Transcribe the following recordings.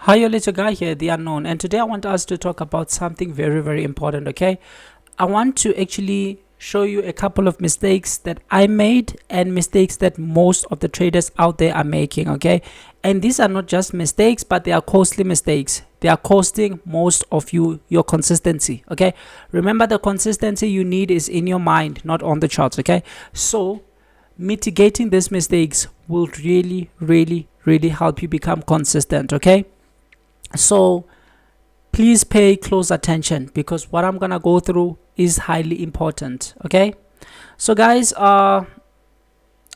Hi, your little guy here, the unknown, and today I want us to talk about something very important. Okay, I want to actually show you a couple of mistakes that I made and mistakes that most of the traders out there are making. Okay, and these are not just mistakes, but they are costly mistakes. They are costing most of you your consistency. Okay, remember, the consistency you need is in your mind, not on the charts. Okay, so mitigating these mistakes will really help you become consistent. Okay, so please pay close attention because what I'm gonna go through is highly important. Okay, so guys, I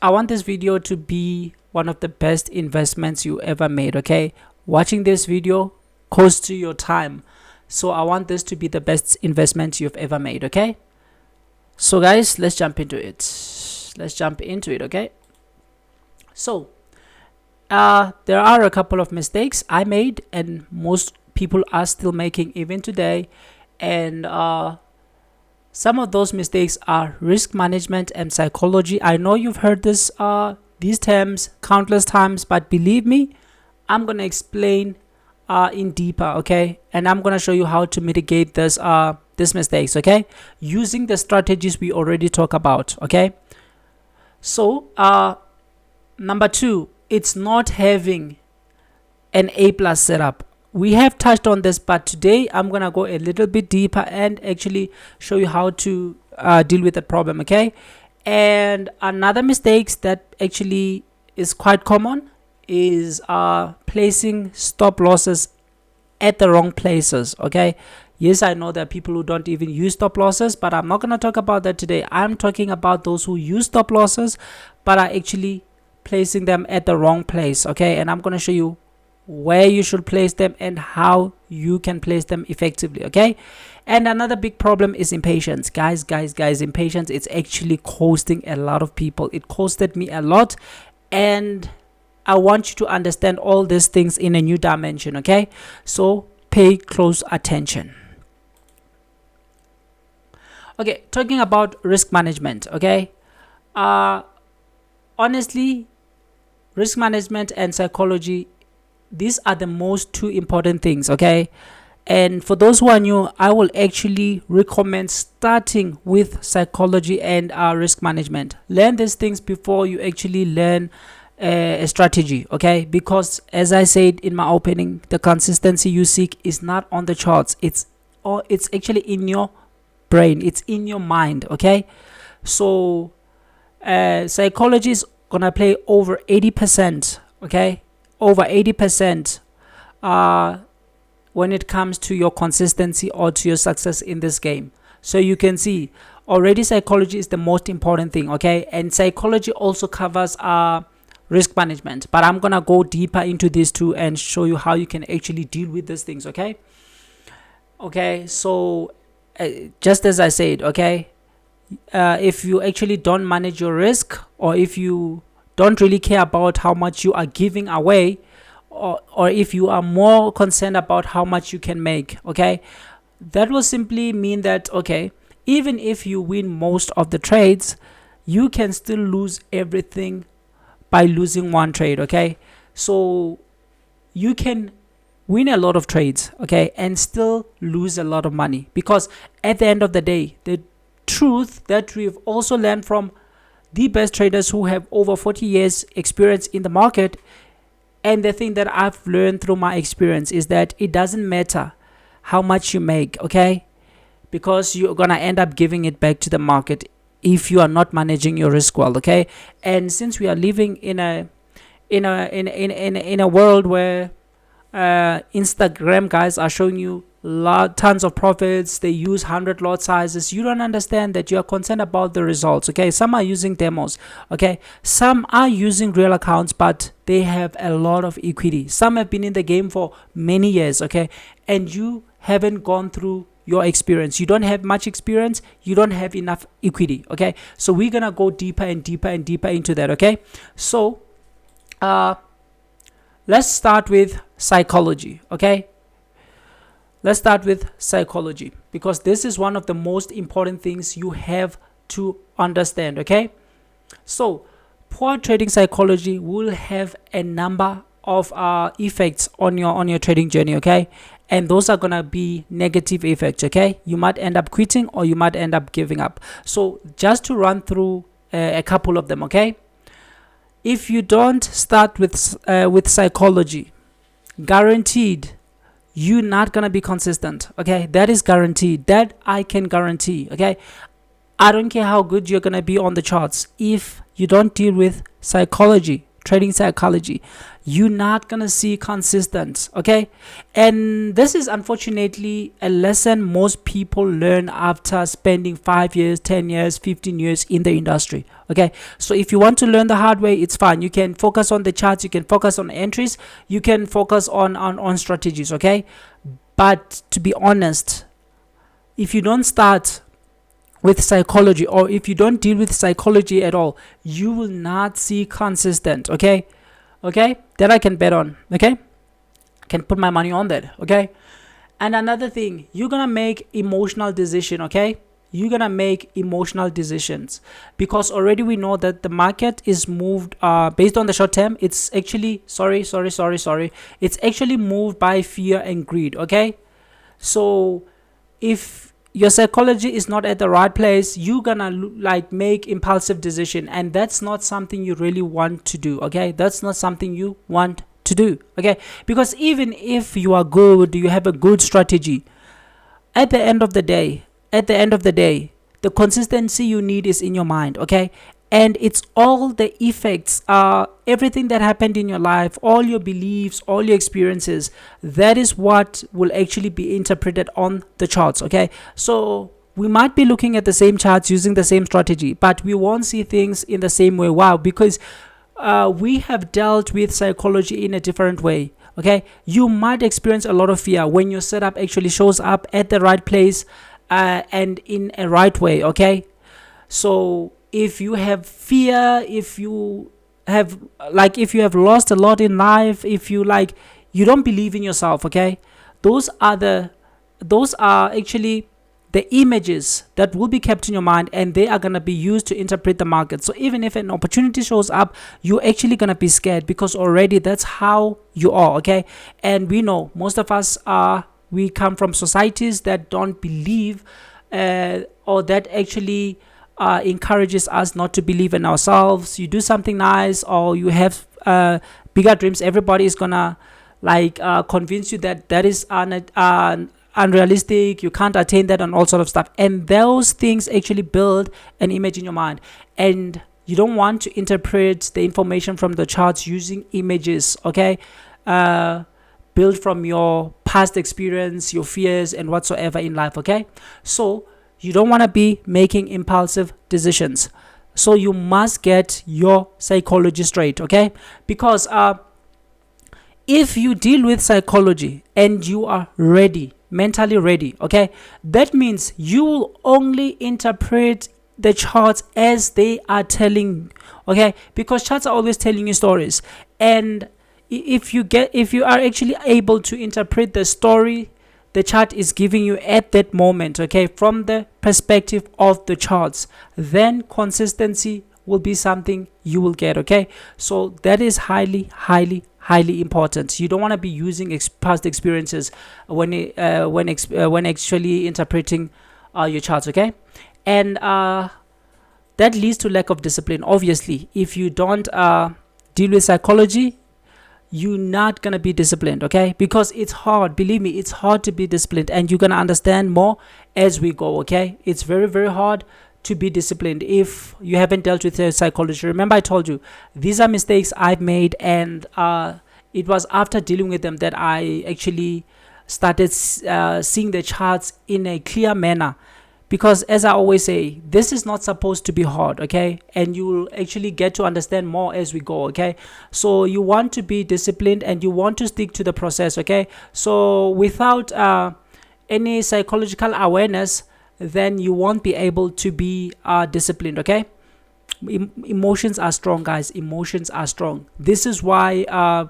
want this video to be one of the best investments you ever made. Okay, watching this video costs you your time, so I want this to be the best investment you've ever made. Okay, so guys, let's jump into it. Okay, so there are a couple of mistakes I made and most people are still making even today, and some of those mistakes are risk management and psychology. I know you've heard these terms countless times, but believe me, I'm gonna explain in deeper. Okay, and I'm gonna show you how to mitigate these mistakes, okay, using the strategies we already talked about. Okay, so number two, it's not having an A+ setup. We have touched on this, but today I'm gonna go a little bit deeper and actually show you how to deal with the problem. Okay, and another mistakes that actually is quite common is placing stop losses at the wrong places. Okay, yes, I know there are people who don't even use stop losses, but I'm not going to talk about that today. I'm talking about those who use stop losses but are actually placing them at the wrong place. Okay, and I'm going to show you where you should place them and how you can place them effectively. Okay, and another big problem is impatience. Guys, impatience, it's actually costing a lot of people. It costed me a lot, and I want you to understand all these things in a new dimension. Okay, so pay close attention. Okay, talking about risk management. Okay, honestly, risk management and psychology, these are the most two important things. Okay, and for those who are new, I will actually recommend starting with psychology and risk management. Learn these things before you actually learn a strategy. Okay, because as I said in my opening, the consistency you seek is not on the charts. It's actually in your brain, it's in your mind. Okay, so psychology is gonna play over 80%. Okay, over 80% when it comes to your consistency or to your success in this game. So you can see already psychology is the most important thing. Okay, and psychology also covers risk management, but I'm gonna go deeper into these two and show you how you can actually deal with these things. Okay, so just as I said, okay, if you actually don't manage your risk, or if you don't really care about how much you are giving away, or if you are more concerned about how much you can make, okay, that will simply mean that, okay, even if you win most of the trades, you can still lose everything by losing one trade. Okay, so you can win a lot of trades, okay, and still lose a lot of money, because at the end of the day, the truth that we've also learned from the best traders who have over 40 years experience in the market, and the thing that I've learned through my experience, is that it doesn't matter how much you make. Okay, because you're gonna end up giving it back to the market if you are not managing your risk well. Okay, and since we are living in a world where Instagram guys are showing you tons of profits, they use 100 lot sizes, you don't understand that you are concerned about the results. Okay, some are using demos. Okay, some are using real accounts, but they have a lot of equity. Some have been in the game for many years. Okay, and you haven't gone through your experience. You don't have much experience, you don't have enough equity. Okay, so we're gonna go deeper and deeper into that. Okay, so let's start with psychology. Okay, let's start with psychology, because this is one of the most important things you have to understand. Okay, so poor trading psychology will have a number of effects on your trading journey, okay? And those are gonna be negative effects, okay? You might end up quitting or you might end up giving up. So just to run through a couple of them, okay? If you don't start with psychology, guaranteed you're not gonna be consistent, okay? That is guaranteed. That I can guarantee, okay? I don't care how good you're gonna be on the charts. If you don't deal with psychology, trading psychology, you're not gonna see consistent, okay? And this is unfortunately a lesson most people learn after spending 5 years, 10 years, 15 years in the industry, okay? So if you want to learn the hard way, it's fine. You can focus on the charts, you can focus on entries, you can focus on strategies, okay? But to be honest, if you don't start with psychology, or if you don't deal with psychology at all, you will not see consistent, okay? That I can bet on, okay? I can put my money on that, okay? And another thing, you're gonna make emotional decision, okay? You're gonna make emotional decisions, because already we know that the market is moved based on the short term. It's actually it's actually moved by fear and greed, okay? So if your psychology is not at the right place, you're gonna like make impulsive decision, and that's not something you really want to do, okay? That's not something you want to do, okay? Because even if you are good, you have a good strategy, at the end of the day, the consistency you need is in your mind, okay? And it's all the effects, everything that happened in your life, all your beliefs, all your experiences, that is what will actually be interpreted on the charts, okay? So we might be looking at the same charts using the same strategy, but we won't see things in the same way. Wow, because we have dealt with psychology in a different way, okay? You might experience a lot of fear when your setup actually shows up at the right place and in a right way, okay? So if you have fear, if you have lost a lot in life, if you don't believe in yourself, okay, those are actually the images that will be kept in your mind, and they are going to be used to interpret the market. So even if an opportunity shows up, you're actually going to be scared, because already that's how you are, okay? And we know most of us we come from societies that don't believe or that actually encourages us not to believe in ourselves. You do something nice, or you have bigger dreams, everybody is gonna convince you that that is unrealistic, you can't attain that, and all sort of stuff. And those things actually build an image in your mind, and you don't want to interpret the information from the charts using images, okay? Built from your past experience, your fears, and whatsoever in life, okay? So you don't want to be making impulsive decisions. So you must get your psychology straight, okay? Because if you deal with psychology and you are ready, mentally ready, okay, that means you will only interpret the charts as they are telling, okay? Because charts are always telling you stories, and if you are actually able to interpret the story the chart is giving you at that moment, okay, from the perspective of the charts, then consistency will be something you will get, okay? So that is highly important. You don't want to be using past experiences when actually interpreting your charts, okay? And that leads to lack of discipline. Obviously, if you don't deal with psychology, you're not gonna be disciplined, okay? Because it's hard, believe me, it's hard to be disciplined, and you're gonna understand more as we go, okay? It's very hard to be disciplined if you haven't dealt with psychology. Remember, I told you these are mistakes I've made, and it was after dealing with them that I actually started seeing the charts in a clear manner. Because as I always say, this is not supposed to be hard, okay? And you will actually get to understand more as we go, okay? So you want to be disciplined, and you want to stick to the process, okay? So without any psychological awareness, then you won't be able to be disciplined, okay? Emotions are strong, guys. Emotions are strong. This is why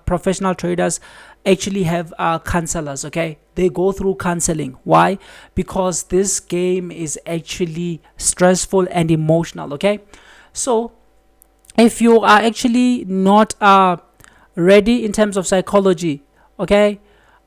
professional traders actually have counselors, okay? They go through counseling. Why? Because this game is actually stressful and emotional, okay? So if you are actually not ready in terms of psychology, okay,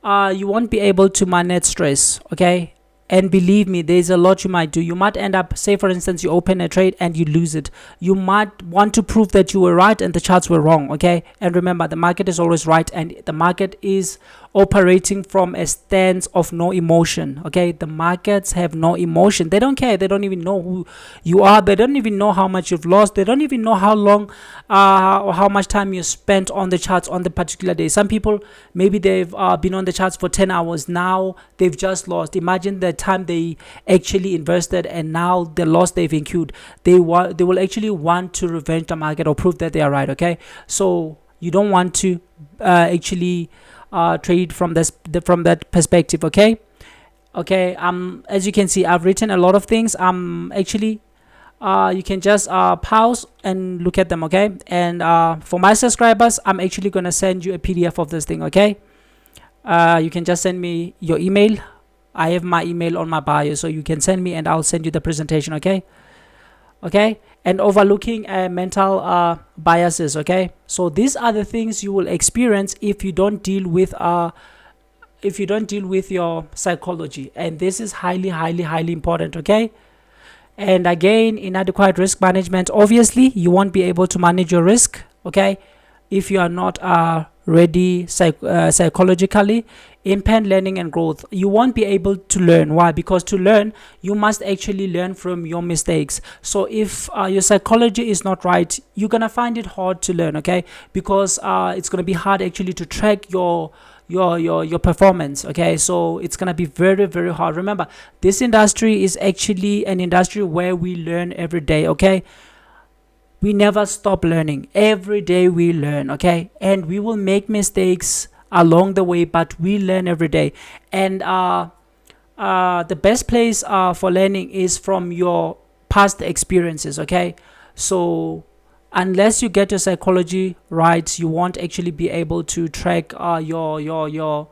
you won't be able to manage stress, okay. And believe me, there's a lot you might do. You might end up, say for instance, you open a trade and you lose it. You might want to prove that you were right and the charts were wrong, okay. And remember, the market is always right, and the market is operating from a stance of no emotion, okay. The markets have no emotion. They don't care. They don't even know who you are. They don't even know how much you've lost. They don't even know how long or how much time you spent on the charts on the particular day. Some people, maybe they've been on the charts for 10 hours. Now they've just lost. Imagine the time they actually invested, and now the loss they've incurred. They will actually want to revenge the market or prove that they are right, okay. So you don't want to actually trade from that perspective, okay. As you can see, I've written a lot of things. Actually, you can just pause and look at them, okay. And for my subscribers, I'm actually gonna send you a PDF of this thing, okay. You can just send me your email. I have my email on my bio, so you can send me and I'll send you the presentation, okay. And overlooking mental biases, okay. So these are the things you will experience if you don't deal with your psychology, and this is highly important, okay. And again, inadequate risk management. Obviously, you won't be able to manage your risk, okay, if you are not ready psychologically. Impaired learning and growth. You won't be able to learn. Why? Because to learn, you must actually learn from your mistakes. So if your psychology is not right, you're gonna find it hard to learn, okay, because it's gonna be hard actually to track your performance, okay. So it's gonna be very hard. Remember, this industry is actually an industry where we learn every day, okay. We never stop learning. Every day we learn, okay. And we will make mistakes along the way, but we learn every day. And the best place for learning is from your past experiences, okay. So unless you get your psychology right, you won't actually be able to track your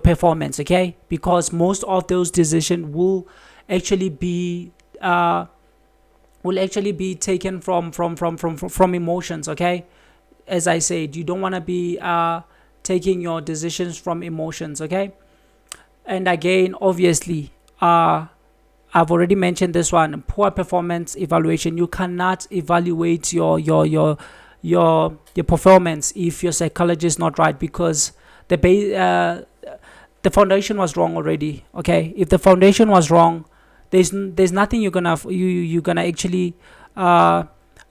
performance, okay, because most of those decisions will actually be taken from emotions, okay. As I said, you don't want to be taking your decisions from emotions, okay. And again, obviously, I've already mentioned this one: poor performance evaluation. You cannot evaluate your performance if your psychology is not right, because the foundation was wrong already, okay. If the foundation was wrong, there's nothing you're gonna actually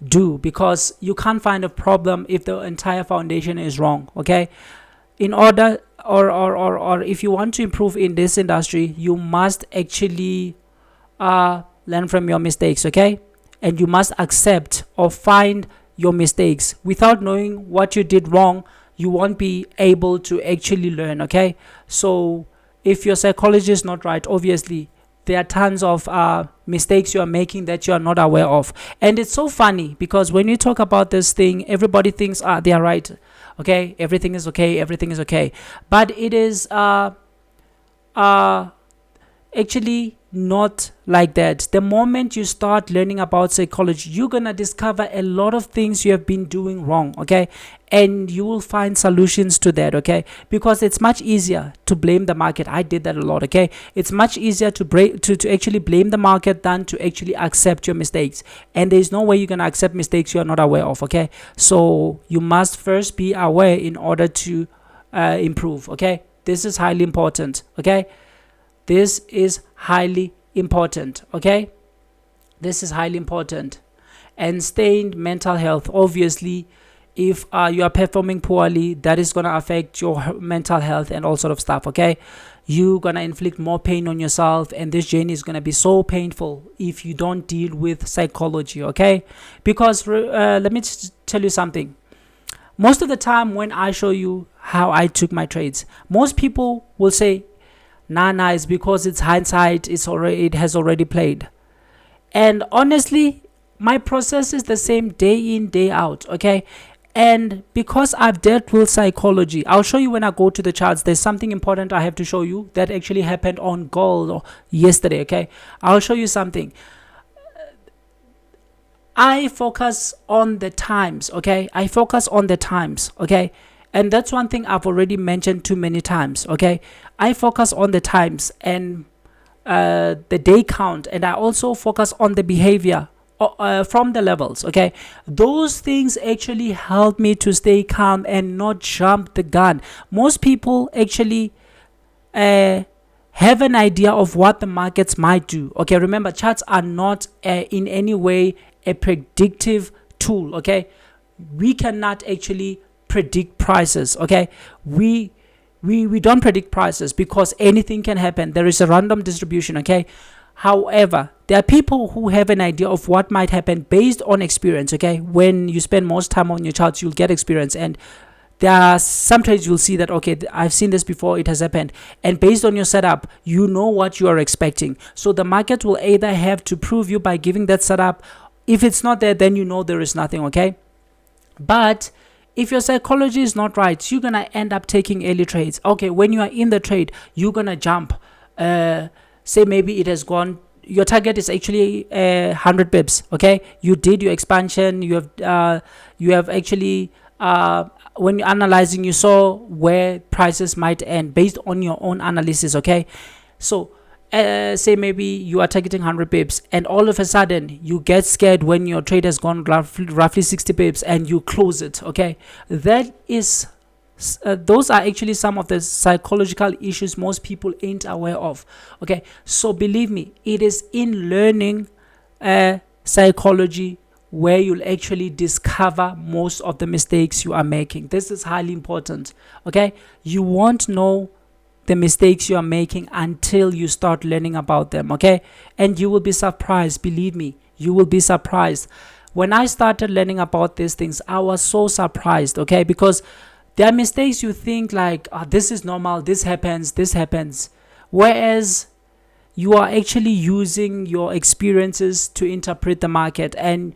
do, because you can't find a problem if the entire foundation is wrong, okay. In order or if you want to improve in this industry, you must actually learn from your mistakes, okay. And you must accept or find your mistakes. Without knowing what you did wrong, you won't be able to actually learn, okay. So if your psychology is not right, obviously there are tons of mistakes you are making that you are not aware of. And it's so funny, because when you talk about this thing, everybody thinks they are right, okay, everything is okay, but it is actually not like that. The moment you start learning about psychology, you're gonna discover a lot of things you have been doing wrong, okay, and you will find solutions to that, okay, because it's much easier to blame the market. I did that a lot, okay. It's much easier to actually blame the market than to actually accept your mistakes, and there's no way you're gonna accept mistakes you're not aware of, okay. So you must first be aware in order to improve, okay. This is highly important, okay. This is highly important, okay. This is highly important. And stained mental health. Obviously, if you are performing poorly, that is going to affect your mental health and all sort of stuff, okay. You're going to inflict more pain on yourself, and this journey is going to be so painful if you don't deal with psychology, okay. Because let me tell you something. Most of the time when I show you how I took my trades, most people will say, nah, it's because it's hindsight, it has already played. And honestly, my process is the same day in, day out, okay. And because I've dealt with psychology, I'll show you when I go to the charts. There's something important I have to show you that actually happened on gold yesterday, okay. I'll show you something. I focus on the times, okay. I focus on the times, okay. And that's one thing I've already mentioned too many times. Okay, I focus on the times and the day count, and I also focus on the behavior from the levels. Okay, those things actually help me to stay calm and not jump the gun. Most people actually have an idea of what the markets might do. Okay, remember, charts are not in any way a predictive tool. Okay, we cannot actually predict prices. Okay, we don't predict prices because anything can happen. There is a random distribution. Okay, however, there are people who have an idea of what might happen based on experience. Okay, when you spend most time on your charts, you'll get experience, and there are some trades you'll see that, okay, I've seen this before, it has happened, and based on your setup, you know what you are expecting. So the market will either have to prove you by giving that setup. If it's not there, then you know there is nothing. Okay, but if your psychology is not right, you're gonna end up taking early trades. Okay, when you are in the trade, you're gonna jump. Say maybe it has gone, your target is actually 100 pips. Okay, you did your expansion, you have actually when you're analyzing, you saw where prices might end based on your own analysis. Okay, so say maybe you are targeting 100 pips, and all of a sudden you get scared when your trade has gone roughly 60 pips and you close it. Okay, that is those are actually some of the psychological issues most people ain't aware of. Okay, so believe me, it is in learning psychology where you'll actually discover most of the mistakes you are making. This is highly important. Okay, you won't know the mistakes you are making until you start learning about them. Okay, and you will be surprised. Believe me, you will be surprised. When I started learning about these things, I was so surprised. Okay, because there are mistakes you think like, oh, this is normal, this happens, whereas you are actually using your experiences to interpret the market, and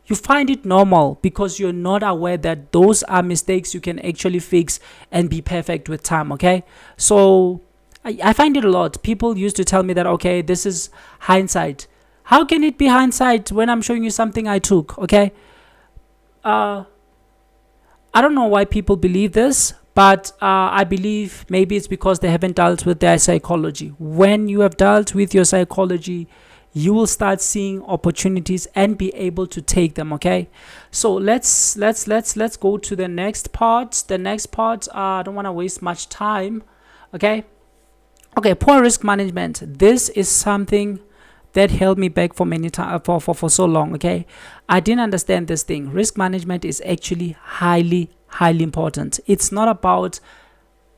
you find it normal because you're not aware that those are mistakes you can actually fix and be perfect with time. Okay, so I find it a lot. People used to tell me that, okay, this is hindsight. How can it be hindsight when I'm showing you something I took? Okay, I don't know why people believe this, but I believe maybe it's because they haven't dealt with their psychology. When you have dealt with your psychology, you will start seeing opportunities and be able to take them. Okay, so let's go to the next part. I don't want to waste much time. Okay, poor risk management. This is something that held me back for many time for so long. Okay, I didn't understand this thing. Risk management is actually highly important. It's not about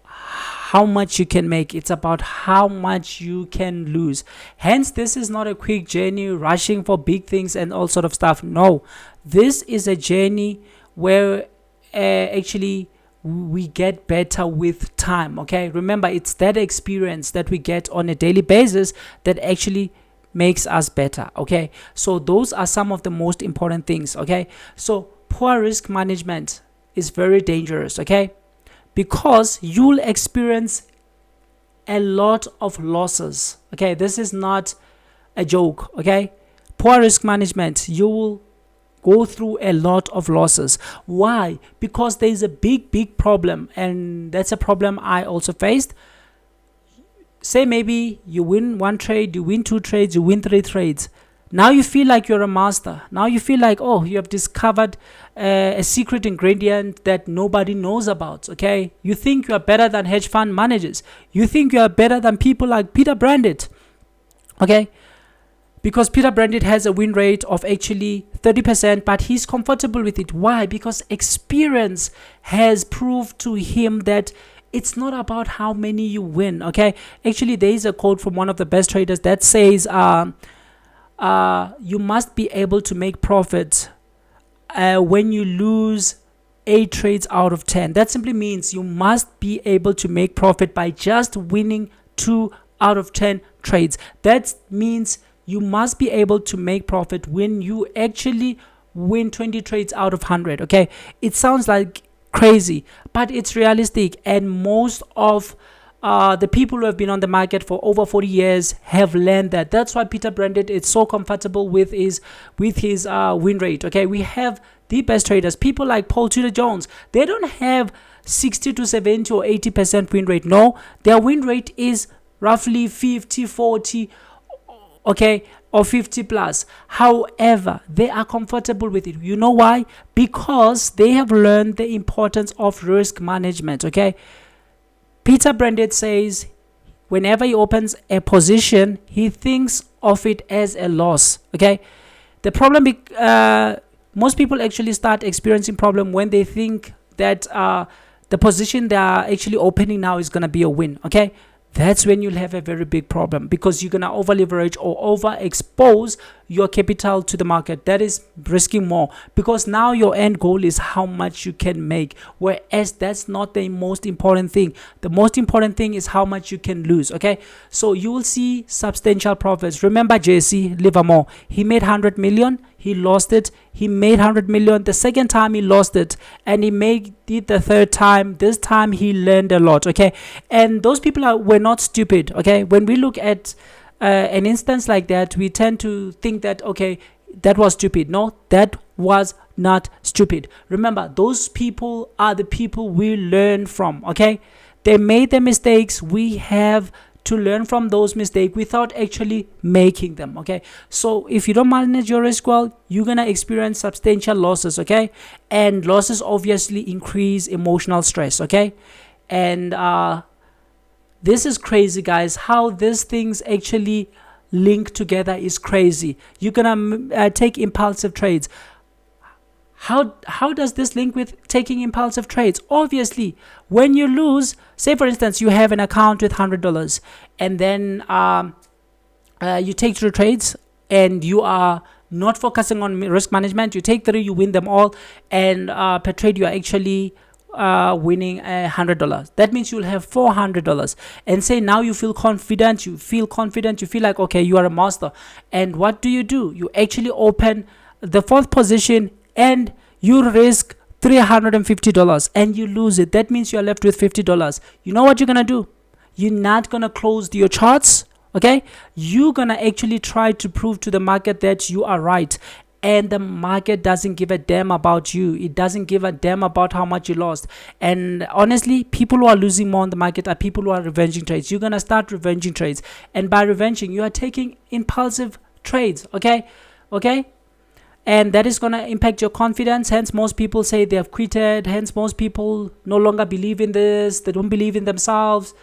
how much you can make, it's about how much you can lose. Hence, this is not a quick journey rushing for big things and all sort of stuff. No, this is a journey where actually we get better with time. Okay, remember, it's that experience that we get on a daily basis that actually makes us better. Okay, so those are some of the most important things. Okay, so poor risk management is very dangerous. Okay, because you'll experience a lot of losses. Okay, this is not a joke. Okay, poor risk management, you will go through a lot of losses. Why? Because there is a big problem, and that's a problem I also faced. Say maybe you win one trade, you win two trades, you win three trades. Now you feel like you're a master. Now you feel like, oh, you have discovered a secret ingredient that nobody knows about. Okay, you think you are better than hedge fund managers. You think you are better than people like Peter Brandit. Okay, because Peter Brandit has a win rate of actually 30%, but he's comfortable with it. Why? Because experience has proved to him that it's not about how many you win. Okay, actually there is a quote from one of the best traders that says you must be able to make profit when you lose 8 trades out of 10. That simply means you must be able to make profit by just winning 2 out of 10 trades. That means you must be able to make profit when you actually win 20 trades out of 100. Okay, it sounds like crazy, but it's realistic, and most of the people who have been on the market for over 40 years have learned that. That's why Peter Branded is so comfortable with his win rate. Okay, we have the best traders, people like Paul Tudor Jones. They don't have 60 to 70 or 80% win rate. No, their win rate is roughly 50, 40, okay, or 50 plus. However, they are comfortable with it. You know why? Because they have learned the importance of risk management. Okay, Peter Branded says whenever he opens a position, he thinks of it as a loss. Okay, the problem, most people actually start experiencing problem when they think that the position they are actually opening now is going to be a win. Okay, that's when you'll have a very big problem, because you're going to over leverage or overexpose your capital to the market. That is risking more, because now your end goal is how much you can make, whereas that's not the most important thing. The most important thing is how much you can lose. Okay, so you will see substantial profits. Remember Jesse Livermore, he made 100 million, he lost it. He made 100 million the second time, he lost it, and he made it the third time. This time he learned a lot. Okay, and those people were not stupid. Okay, when we look at an instance like that, we tend to think that, okay, that was stupid. No, that was not stupid. Remember, those people are the people we learn from. Okay, they made the mistakes. We have to learn from those mistakes without actually making them. Okay, so if you don't manage your risk well, you're gonna experience substantial losses. Okay, and losses obviously increase emotional stress. Okay, and this is crazy, guys. How these things actually link together is crazy. You're gonna take impulsive trades. How does this link with taking impulsive trades? Obviously, when you lose, say for instance, you have an account with $100, and then you take 3 trades, and you are not focusing on risk management. You take 3, you win them all, and per trade you are actually winning $100. That means you'll have $400. And say now you feel confident, you feel like, okay, you are a master. And what do? You actually open the 4th position and you risk $350 and you lose it. That means you're left with $50. You know what you're gonna do? You're not gonna close your charts. Okay, you're gonna actually try to prove to the market that you are right, and the market doesn't give a damn about you. It doesn't give a damn about how much you lost. And honestly, people who are losing more on the market are people who are revenging trades. You're gonna start revenging trades, and by revenging, you are taking impulsive trades. Okay, and that is going to impact your confidence. Hence, most people say they have quitted. Hence, most people no longer believe in this. They don't believe in themselves.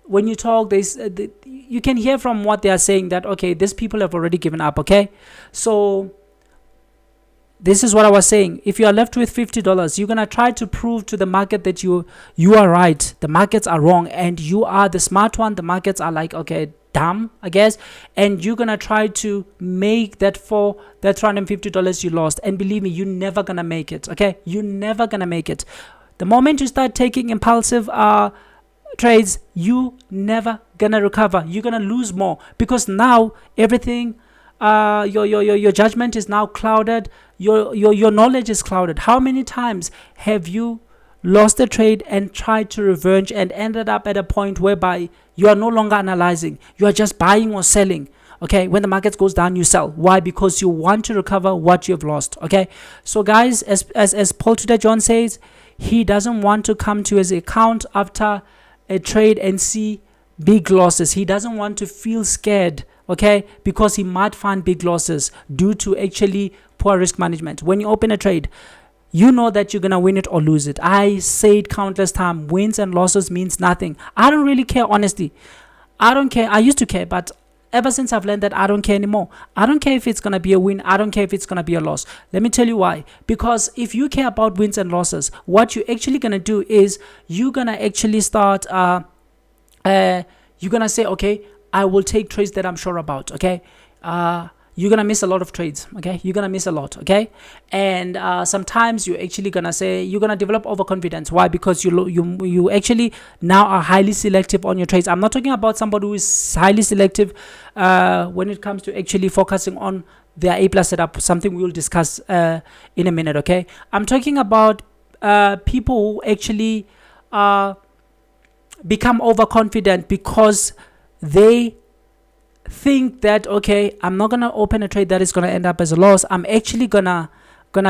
When you talk, you can hear from what they are saying that, okay, these people have already given up. Okay, so this is what I was saying. If you are left with $50, you're going to try to prove to the market that you are right. The markets are wrong, and you are the smart one. The markets are like, okay, dumb, I guess. And you're going to try to make that for that $350 you lost. And believe me, you're never going to make it. Okay, you're never going to make it. The moment you start taking impulsive trades, you never going to recover. You're going to lose more, because now everything, your judgment is now clouded. Your knowledge is clouded. How many times have you lost a trade and tried to revenge and ended up at a point whereby you are no longer analyzing, you are just buying or selling? Okay, when the market goes down, you sell. Why? Because you want to recover what you've lost. Okay, so guys, as Paul Tudor Jones says, he doesn't want to come to his account after a trade and see big losses. He doesn't want to feel scared, okay, because he might find big losses due to actually poor risk management. When you open a trade, you know that you're gonna win it or lose it. I say it countless times, wins and losses means nothing. I don't really care, honestly. I don't care. I used to care, but ever since I've learned that, I don't care anymore. I don't care if it's gonna be a win. I don't care if it's gonna be a loss. Let me tell you why. Because if you care about wins and losses, what you're actually gonna do is you're gonna actually start you're gonna say, okay, I will take trades that I'm sure about. Okay, you're gonna miss a lot of trades. Okay, you're gonna miss a lot. Okay, and sometimes you're actually gonna say you're gonna develop overconfidence. Why? Because you actually now are highly selective on your trades. I'm not talking about somebody who is highly selective when it comes to actually focusing on their A+ setup, something we will discuss in a minute. Okay, I'm talking about people who actually become overconfident because they think that, okay, I'm not gonna open a trade that is gonna end up as a loss. I'm actually gonna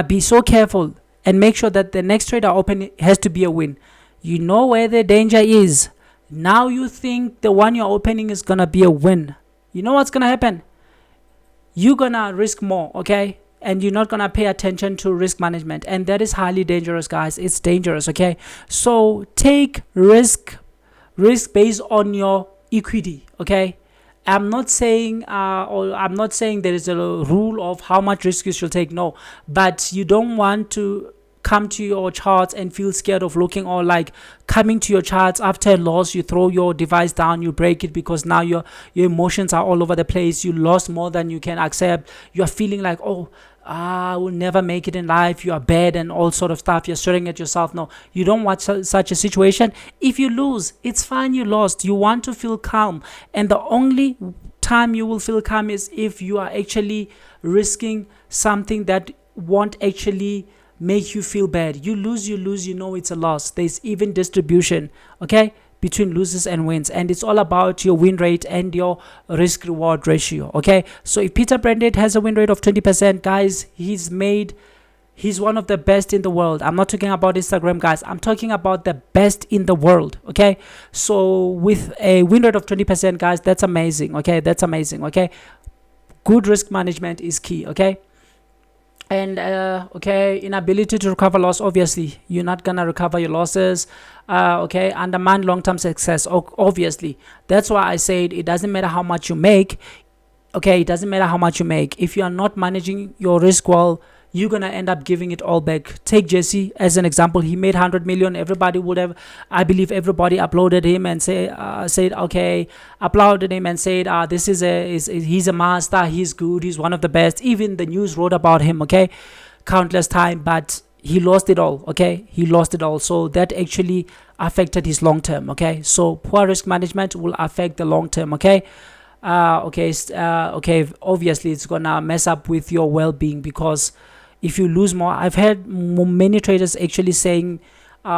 be so careful and make sure that the next trade I open has to be a win. You know where the danger is. Now you think the one you're opening is gonna be a win. You know what's gonna happen? You're gonna risk more, okay? And you're not gonna pay attention to risk management, and that is highly dangerous, guys. It's dangerous, okay? So take risk based on your equity, okay? I'm not saying there is a rule of how much risk you should take. No, but you don't want to come to your charts and feel scared of looking, or like coming to your charts after a loss, you throw your device down, you break it, because now your emotions are all over the place. You lost more than you can accept. You're feeling like, oh, I will never make it in life, you are bad and all sort of stuff. You're staring at yourself. No, you don't want such a situation. If you lose, it's fine, you lost. You want to feel calm, and the only time you will feel calm is if you are actually risking something that won't actually make you feel bad. You lose, you know it's a loss. There's even distribution, okay, between losses and wins, and it's all about your win rate and your risk reward ratio, okay? So if Peter Branded has a win rate of 20%, guys, he's one of the best in the world. I'm not talking about Instagram, guys. I'm talking about the best in the world, okay? So with a win rate of 20%, guys, that's amazing, okay? That's amazing, okay? Good risk management is key, okay? And okay, inability to recover loss. Obviously you're not gonna recover your losses. Okay, undermine long-term success. Obviously, that's why I said it doesn't matter how much you make. Okay, it doesn't matter how much you make. If you are not managing your risk well, you're gonna end up giving it all back. Take Jesse as an example. He made 100 million. Everybody would have, I believe everybody uploaded him and said okay, uploaded him and said he's a master, he's good, he's one of the best. Even the news wrote about him, okay, countless time. But he lost it all, okay? He lost it all. So that actually affected his long term, okay? So poor risk management will affect the long term, okay? Okay, obviously it's gonna mess up with your well-being, because if you lose more, I've heard many traders actually saying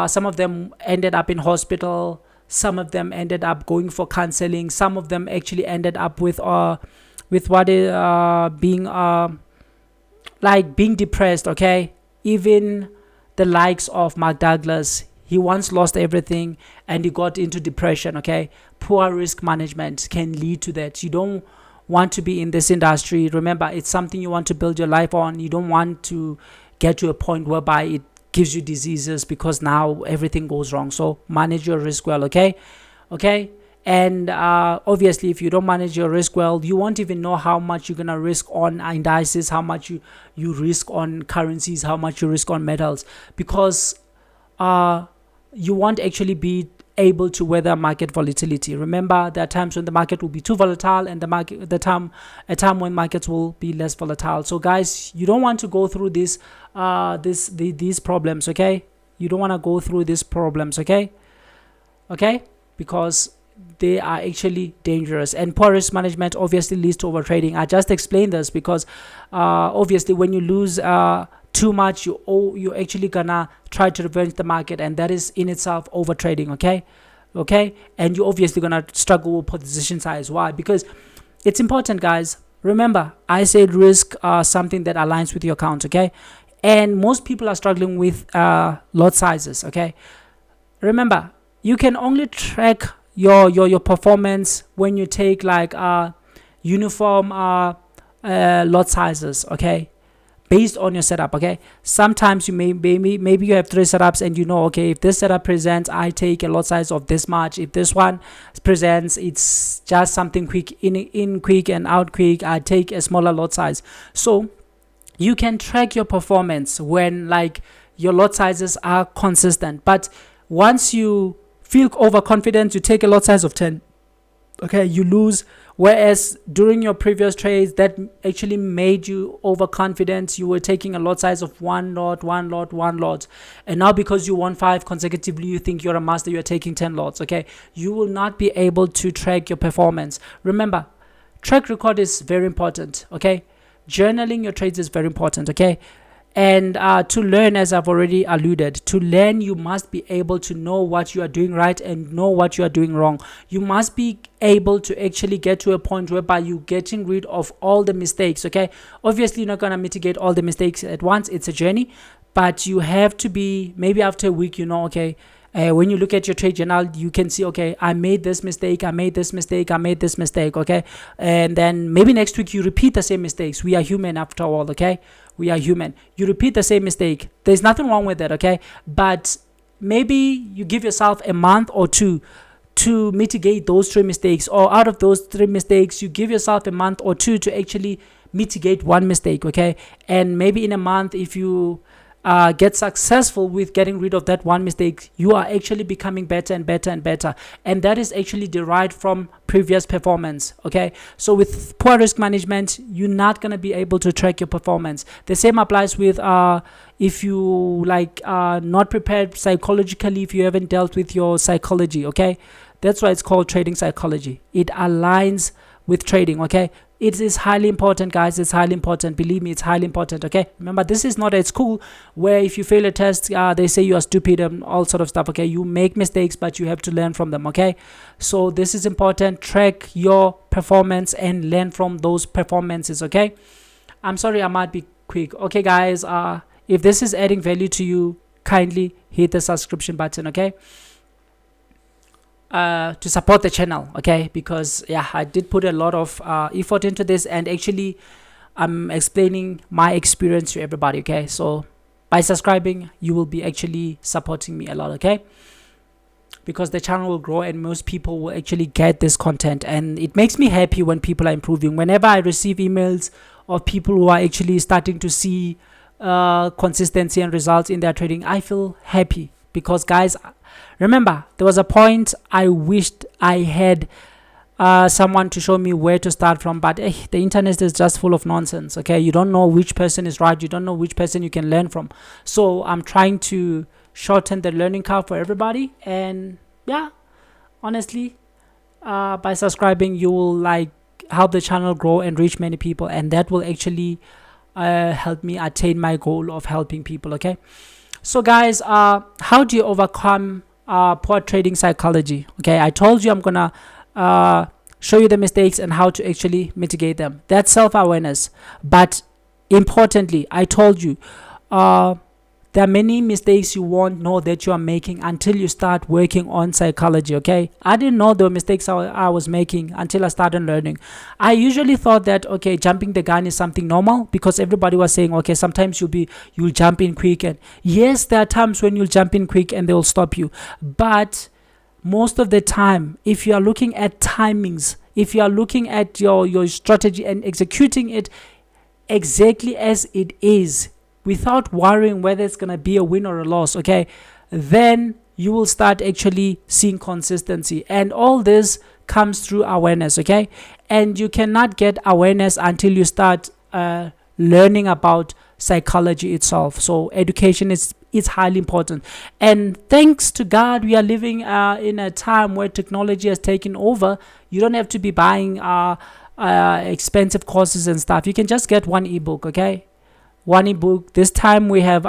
some of them ended up in hospital, some of them ended up going for counseling, some of them actually ended up with what is being depressed, okay? Even the likes of Mark Douglas, he once lost everything and he got into depression, okay? Poor risk management can lead to that. You don't want to be in this industry. Remember, it's something you want to build your life on. You don't want to get to a point whereby it gives you diseases because now everything goes wrong. So manage your risk well, okay? And obviously, if you don't manage your risk well, you won't even know how much you're gonna risk on indices, how much you risk on currencies, how much you risk on metals, because you won't actually be able to weather market volatility. Remember, there are times when the market will be too volatile, and a time when markets will be less volatile. So guys, you don't want to go through these problems, okay? You don't want to go through these problems, okay? Because they are actually dangerous. And poor risk management obviously leads to overtrading. I just explained this because obviously when you lose too much, you're actually gonna try to revenge the market, and that is in itself overtrading, okay? And you're obviously gonna struggle with position size. Why? Because it's important, guys. Remember, I said risk something that aligns with your account, okay? And most people are struggling with lot sizes, okay? Remember, you can only track your performance when you take like uniform lot sizes, okay, based on your setup, okay? Sometimes you maybe you have 3 setups, and you know, okay, if this setup presents, I take a lot size of this much. If this one presents, it's just something quick, in quick and out quick, I take a smaller lot size. So you can track your performance when like your lot sizes are consistent. But once you feel overconfident, you take a lot size of 10, okay, you lose. Whereas during your previous trades, that actually made you overconfident. You were taking a lot size of one lot, and now because you won 5 consecutively, you think you're a master, you're taking 10 lots, okay? You will not be able to track your performance. Remember, track record is very important, okay? Journaling your trades is very important, okay? And to learn, as I've already alluded, to learn, you must be able to know what you are doing right and know what you are doing wrong. You must be able to actually get to a point whereby you're getting rid of all the mistakes. Okay, obviously you're not going to mitigate all the mistakes at once. It's a journey, but you have to be, maybe after a week, okay, when you look at your trade journal, you can see, okay, I made this mistake, I made this mistake, I made this mistake, okay? And then maybe next week you repeat the same mistakes. We are human after all, okay? We are human. You repeat the same mistake. There's nothing wrong with that, okay? But maybe you give yourself a month or two to mitigate those 3 mistakes, or out of those 3 mistakes, you give yourself a month or 2 to actually mitigate 1 mistake, okay? And maybe in a month, if you get successful with getting rid of that 1 mistake, you are actually becoming better and better and better, and that is actually derived from previous performance. Okay, so with poor risk management, you're not going to be able to track your performance. The same applies with if you not prepared psychologically, if you haven't dealt with your psychology. Okay, that's why it's called trading psychology. It aligns with trading. Okay, it is highly important, guys. It's highly important. Believe me, it's highly important. Okay, remember, this is not at school where if you fail a test, they say you are stupid and all sort of stuff. Okay, you make mistakes, but you have to learn from them. Okay, so this is important. Track your performance and learn from those performances. Okay, I'm sorry, I might be quick. Okay, guys, if this is adding value to you, kindly hit the subscription button. Okay, to support the channel, okay, because yeah, I did put a lot of effort into this, and actually I'm explaining my experience to everybody. Okay, so by subscribing, you will be actually supporting me a lot. Okay, because the channel will grow and most people will actually get this content, and it makes me happy when people are improving. Whenever I receive emails of people who are actually starting to see consistency and results in their trading, I feel happy, because guys, remember, there was a point I wished I had someone to show me where to start from, but the internet is just full of nonsense. Okay, you don't know which person is right, you don't know which person you can learn from. So I'm trying to shorten the learning curve for everybody, and yeah, honestly, by subscribing, you will help the channel grow and reach many people, and that will actually help me attain my goal of helping people. Okay, so guys, how do you overcome poor trading psychology? Okay, I told you I'm gonna show you the mistakes and how to actually mitigate them. That's self-awareness. But importantly, I told you there are many mistakes you won't know that you are making until you start working on psychology. Okay, I didn't know the mistakes I was making until I started learning. I usually thought that, okay, jumping the gun is something normal, because everybody was saying, okay, sometimes you'll jump in quick, and yes, there are times when you'll jump in quick and they'll stop you, but most of the time, if you are looking at timings, if you are looking at your strategy and executing it exactly as it is, without worrying whether it's going to be a win or a loss, okay, then you will start actually seeing consistency. And all this comes through awareness. Okay, and you cannot get awareness until you start learning about psychology itself. So education is highly important, and thanks to God, we are living in a time where technology has taken over. You don't have to be buying expensive courses and stuff. You can just get one ebook. Okay, one ebook. This time we have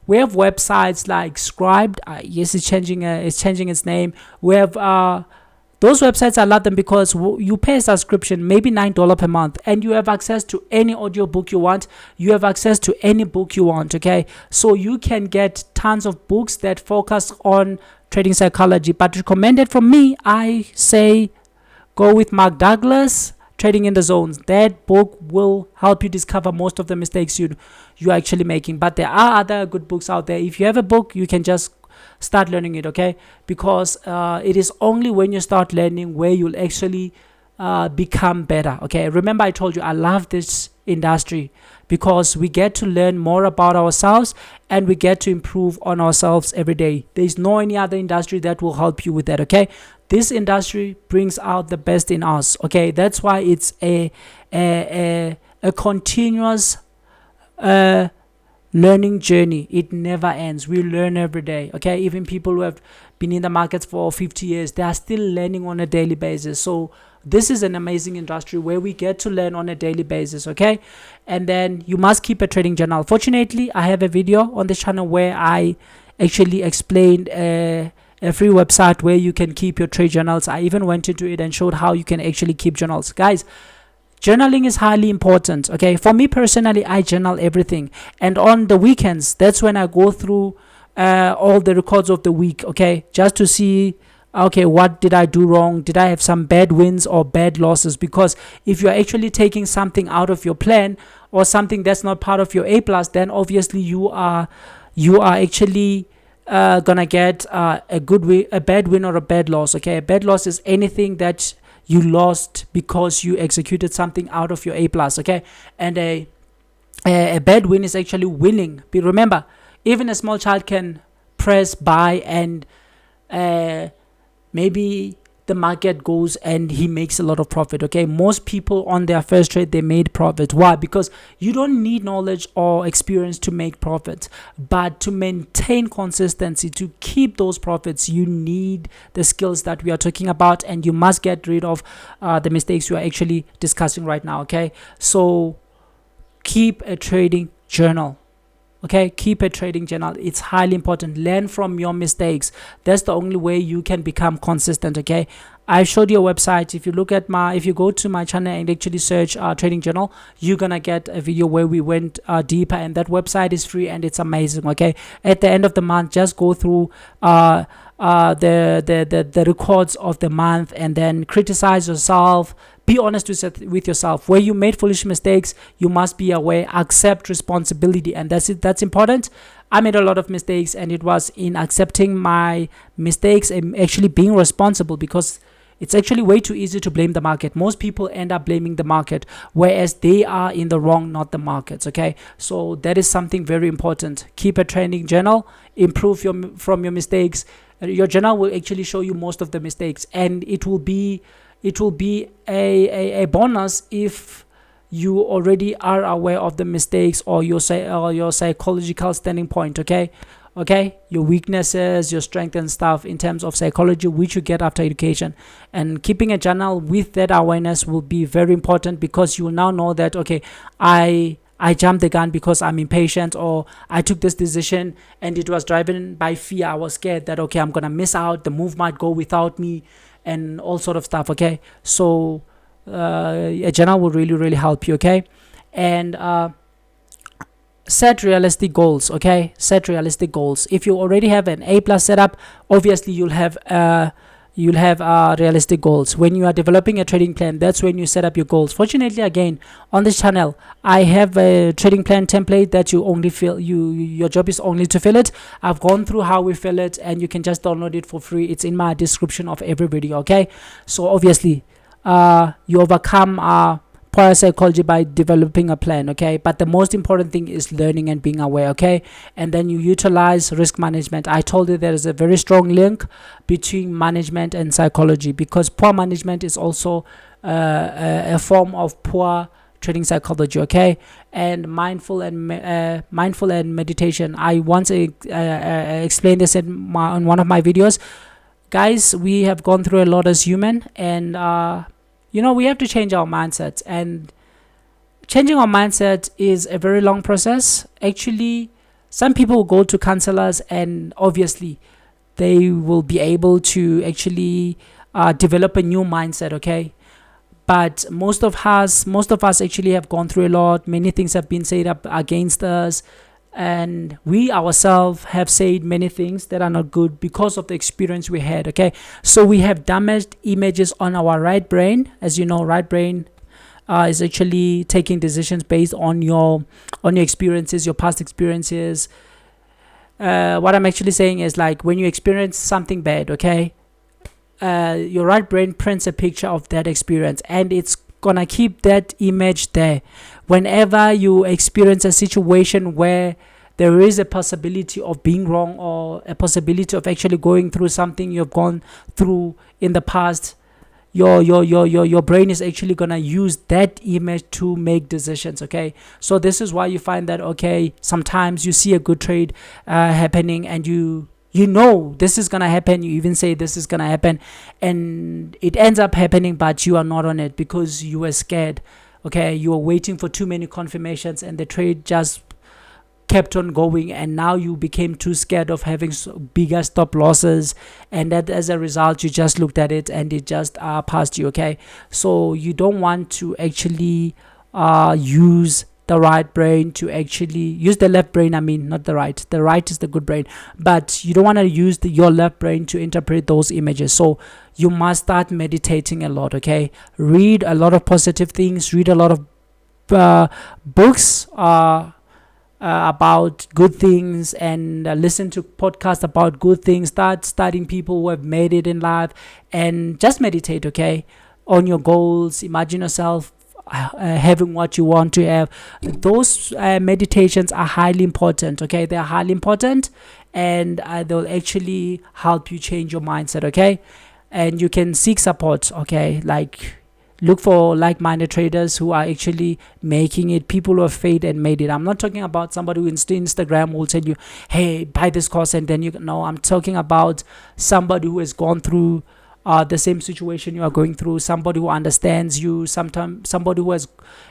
websites like Scribed. Yes, it's changing its name. We have those websites. I love them because you pay a subscription, maybe $9 per month, and you have access to any audio book you want. You have access to any book you want. Okay, so you can get tons of books that focus on trading psychology. But recommended from me, I say go with Mark Douglas, Trading in the Zones. That book will help you discover most of the mistakes you're actually making. But there are other good books out there. If you have a book, you can just start learning it. Okay, because it is only when you start learning where you'll actually become better. Okay, remember, I told you I love this industry because we get to learn more about ourselves and we get to improve on ourselves every day. There's no any other industry that will help you with that. Okay, this industry brings out the best in us. Okay, that's why it's a continuous learning journey. It never ends. We learn every day. Okay, even people who have been in the markets for 50 years, they are still learning on a daily basis. So this is an amazing industry where we get to learn on a daily basis, okay? And then you must keep a trading journal. Fortunately, I have a video on this channel where I actually explained a free website where you can keep your trade journals. I even went into it and showed how you can actually keep journals. Guys, journaling is highly important, okay? For me personally, I journal everything, and on the weekends, that's when I go through all the records of the week, okay, just to see, okay, what did I do wrong? Did I have some bad wins or bad losses? Because if you're actually taking something out of your plan or something that's not part of your A plus, then obviously you are actually gonna get a bad win or a bad loss, okay? A bad loss is anything that you lost because you executed something out of your A plus, okay? And a bad win is actually winning. But remember, even a small child can press buy and maybe the market goes and he makes a lot of profit, okay? Most people on their first trade, they made profit. Why? Because you don't need knowledge or experience to make profits, but to maintain consistency, to keep those profits, you need the skills that we are talking about, and you must get rid of the mistakes we are actually discussing right now, okay? So keep a trading journal. Okay, keep a trading journal. It's highly important. Learn from your mistakes. That's the only way you can become consistent. Okay, I showed you a website. If you go to my channel and actually search trading journal, you're gonna get a video where we went deeper, and that website is free and it's amazing. Okay, at the end of the month, just go through the records of the month and then criticize yourself. Be honest with yourself. Where you made foolish mistakes, you must be aware, accept responsibility, and that's it. That's important. I made a lot of mistakes, and it was in accepting my mistakes and actually being responsible, because it's actually way too easy to blame the market. Most people end up blaming the market, whereas they are in the wrong, not the markets, okay? So that is something very important. Keep a trading journal, improve from your mistakes. Your journal will actually show you most of the mistakes, and it will be a bonus if you already are aware of the mistakes or your psychological standing point, okay? Your weaknesses, your strength and stuff in terms of psychology, which you get after education. And keeping a journal with that awareness will be very important, because you will now know that, okay, I jumped the gun because I'm impatient, or I took this decision and it was driven by fear. I was scared that, okay, I'm gonna miss out, the move might go without me, and all sort of stuff, okay? So a journal will really help you, okay? And set realistic goals, okay? Set realistic goals. If you already have an A plus setup, obviously you'll have realistic goals. When you are developing a trading plan, that's when you set up your goals. Fortunately, again, on this channel, I have a trading plan template that you only fill. Your job is only to fill it. I've gone through how we fill it, and you can just download it for free. It's in my description of every video, okay? So obviously you overcome poor psychology by developing a plan, okay? But the most important thing is learning and being aware, okay? And then you utilize risk management. I told you there is a very strong link between management and psychology, because poor management is also a form of poor trading psychology, okay? And mindful and meditation. I once explained this in one of my videos. Guys, we have gone through a lot as human, and you know, we have to change our mindset, and changing our mindset is a very long process. Actually, some people go to counselors, and obviously they will be able to actually develop a new mindset, okay? But most of us actually have gone through a lot. Many things have been said up against us, and we ourselves have said many things that are not good because of the experience we had, okay? So we have damaged images on our right brain. As you know, right brain is actually taking decisions based on your experiences, your past experiences. What I'm actually saying is, like, when you experience something bad, okay, your right brain prints a picture of that experience, and it's gonna keep that image there. Whenever you experience a situation where there is a possibility of being wrong, or a possibility of actually going through something you've gone through in the past, your brain is actually gonna use that image to make decisions, okay? So this is why you find that, okay, sometimes you see a good trade happening, and you You know this is gonna happen. You even say this is gonna happen, and it ends up happening, but you are not on it because you were scared. Okay, you were waiting for too many confirmations, and the trade just kept on going, and now you became too scared of having bigger stop losses, and that as a result you just looked at it and it just passed you. Okay, so you don't want to actually use the right brain to actually use the left brain. I mean, not the right is the good brain, but you don't want to use your left brain to interpret those images. So you must start meditating a lot. Okay, read a lot of positive things, read a lot of books about good things, and listen to podcasts about good things. Start studying people who have made it in life, and just meditate, okay, on your goals. Imagine yourself having what you want to have. Those meditations are highly important. Okay, they are highly important, and they'll actually help you change your mindset. Okay, and you can seek support. Okay, like look for like-minded traders who are actually making it, people who have faith and made it. I'm not talking about somebody who Instagram will tell you, hey, buy this course, and then I'm talking about somebody who has gone through the same situation you are going through, somebody who understands you, somebody who has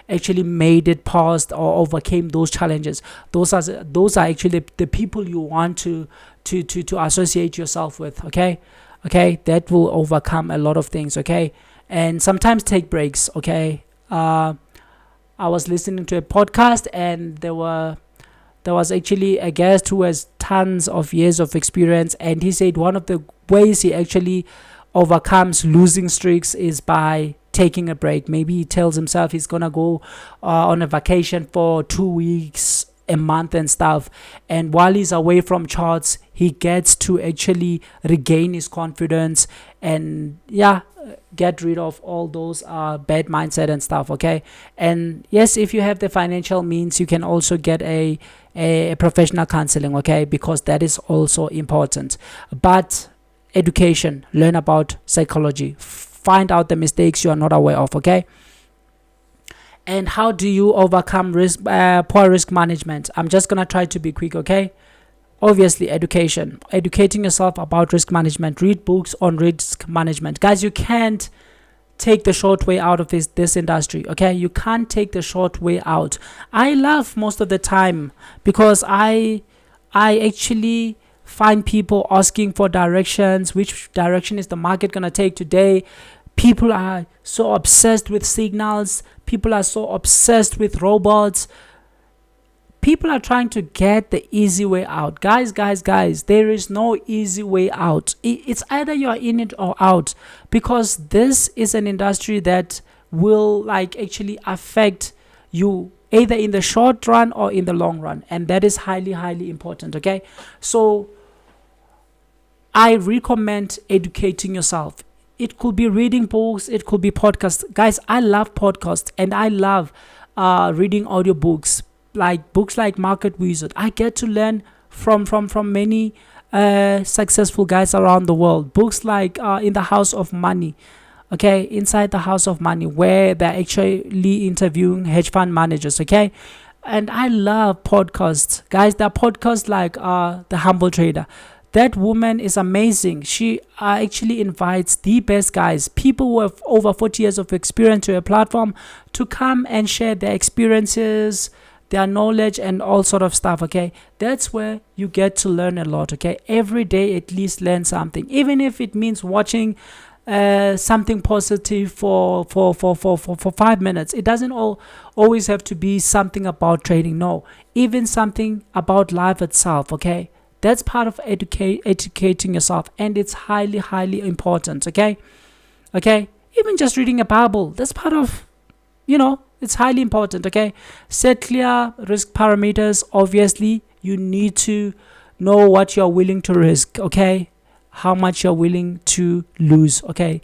actually made it past or overcame those challenges. Those are actually the people you want to associate yourself with. Okay, that will overcome a lot of things. Okay, and sometimes take breaks. Okay, I was listening to a podcast, and there was actually a guest who has tons of years of experience, and he said one of the ways he actually overcomes losing streaks is by taking a break. Maybe he tells himself he's gonna go on a vacation for 2 weeks, a month and stuff, and while he's away from charts, he gets to actually regain his confidence and get rid of all those bad mindset and stuff. Okay, and yes, if you have the financial means, you can also get a professional counseling. Okay, because that is also important. But education, learn about psychology, find out the mistakes you are not aware of. Okay, and how do you overcome poor risk management? I'm just gonna try to be quick. Okay, obviously educating yourself about risk management. Read books on risk management, guys. You can't take the short way out of this industry. Okay, you can't take the short way out. I laugh most of the time because I actually find people asking for directions. Which direction is the market gonna take today? People are so obsessed with signals. People are so obsessed with robots. People are trying to get the easy way out. Guys, there is no easy way out. It's either you're in it or out, because this is an industry that will actually affect you either in the short run or in the long run, and that is highly important. Okay, so I recommend educating yourself. It could be reading books, it could be podcasts. Guys, I love podcasts, and I love reading audiobooks, like books like Market Wizard. I get to learn from many successful guys around the world. Books like In the House of Money, okay, Inside the House of Money, where they're actually interviewing hedge fund managers. Okay, and I love podcasts, guys. There are podcasts like The Humble Trader. That woman is amazing. She actually invites the best guys, people who have over 40 years of experience, to a platform to come and share their experiences, their knowledge, and all sort of stuff. Okay, that's where you get to learn a lot. Okay, every day at least learn something, even if it means watching something positive for 5 minutes. It doesn't always have to be something about trading. No, even something about life itself. Okay, that's part of educating yourself, and it's highly important. Okay, even just reading a Bible, that's part of, it's highly important. Okay, set clear risk parameters. Obviously, you need to know what you're willing to risk. Okay, how much you're willing to lose. Okay,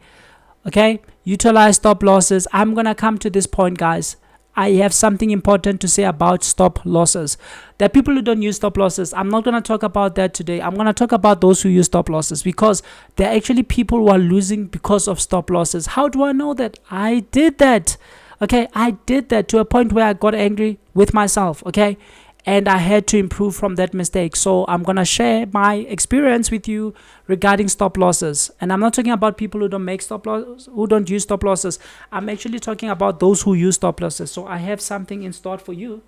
utilize stop losses. I'm gonna come to this point, guys. I have something important to say about stop losses. There are people who don't use stop losses. I'm not going to talk about that today. I'm going to talk about those who use stop losses, because there are actually people who are losing because of stop losses. How do I know that? I did that. Okay, I did that to a point where I got angry with myself. Okay, and I had to improve from that mistake. So I'm gonna share my experience with you regarding stop losses. And I'm not talking about people who don't make stop losses, who don't use stop losses. I'm actually talking about those who use stop losses. So I have something in store for you.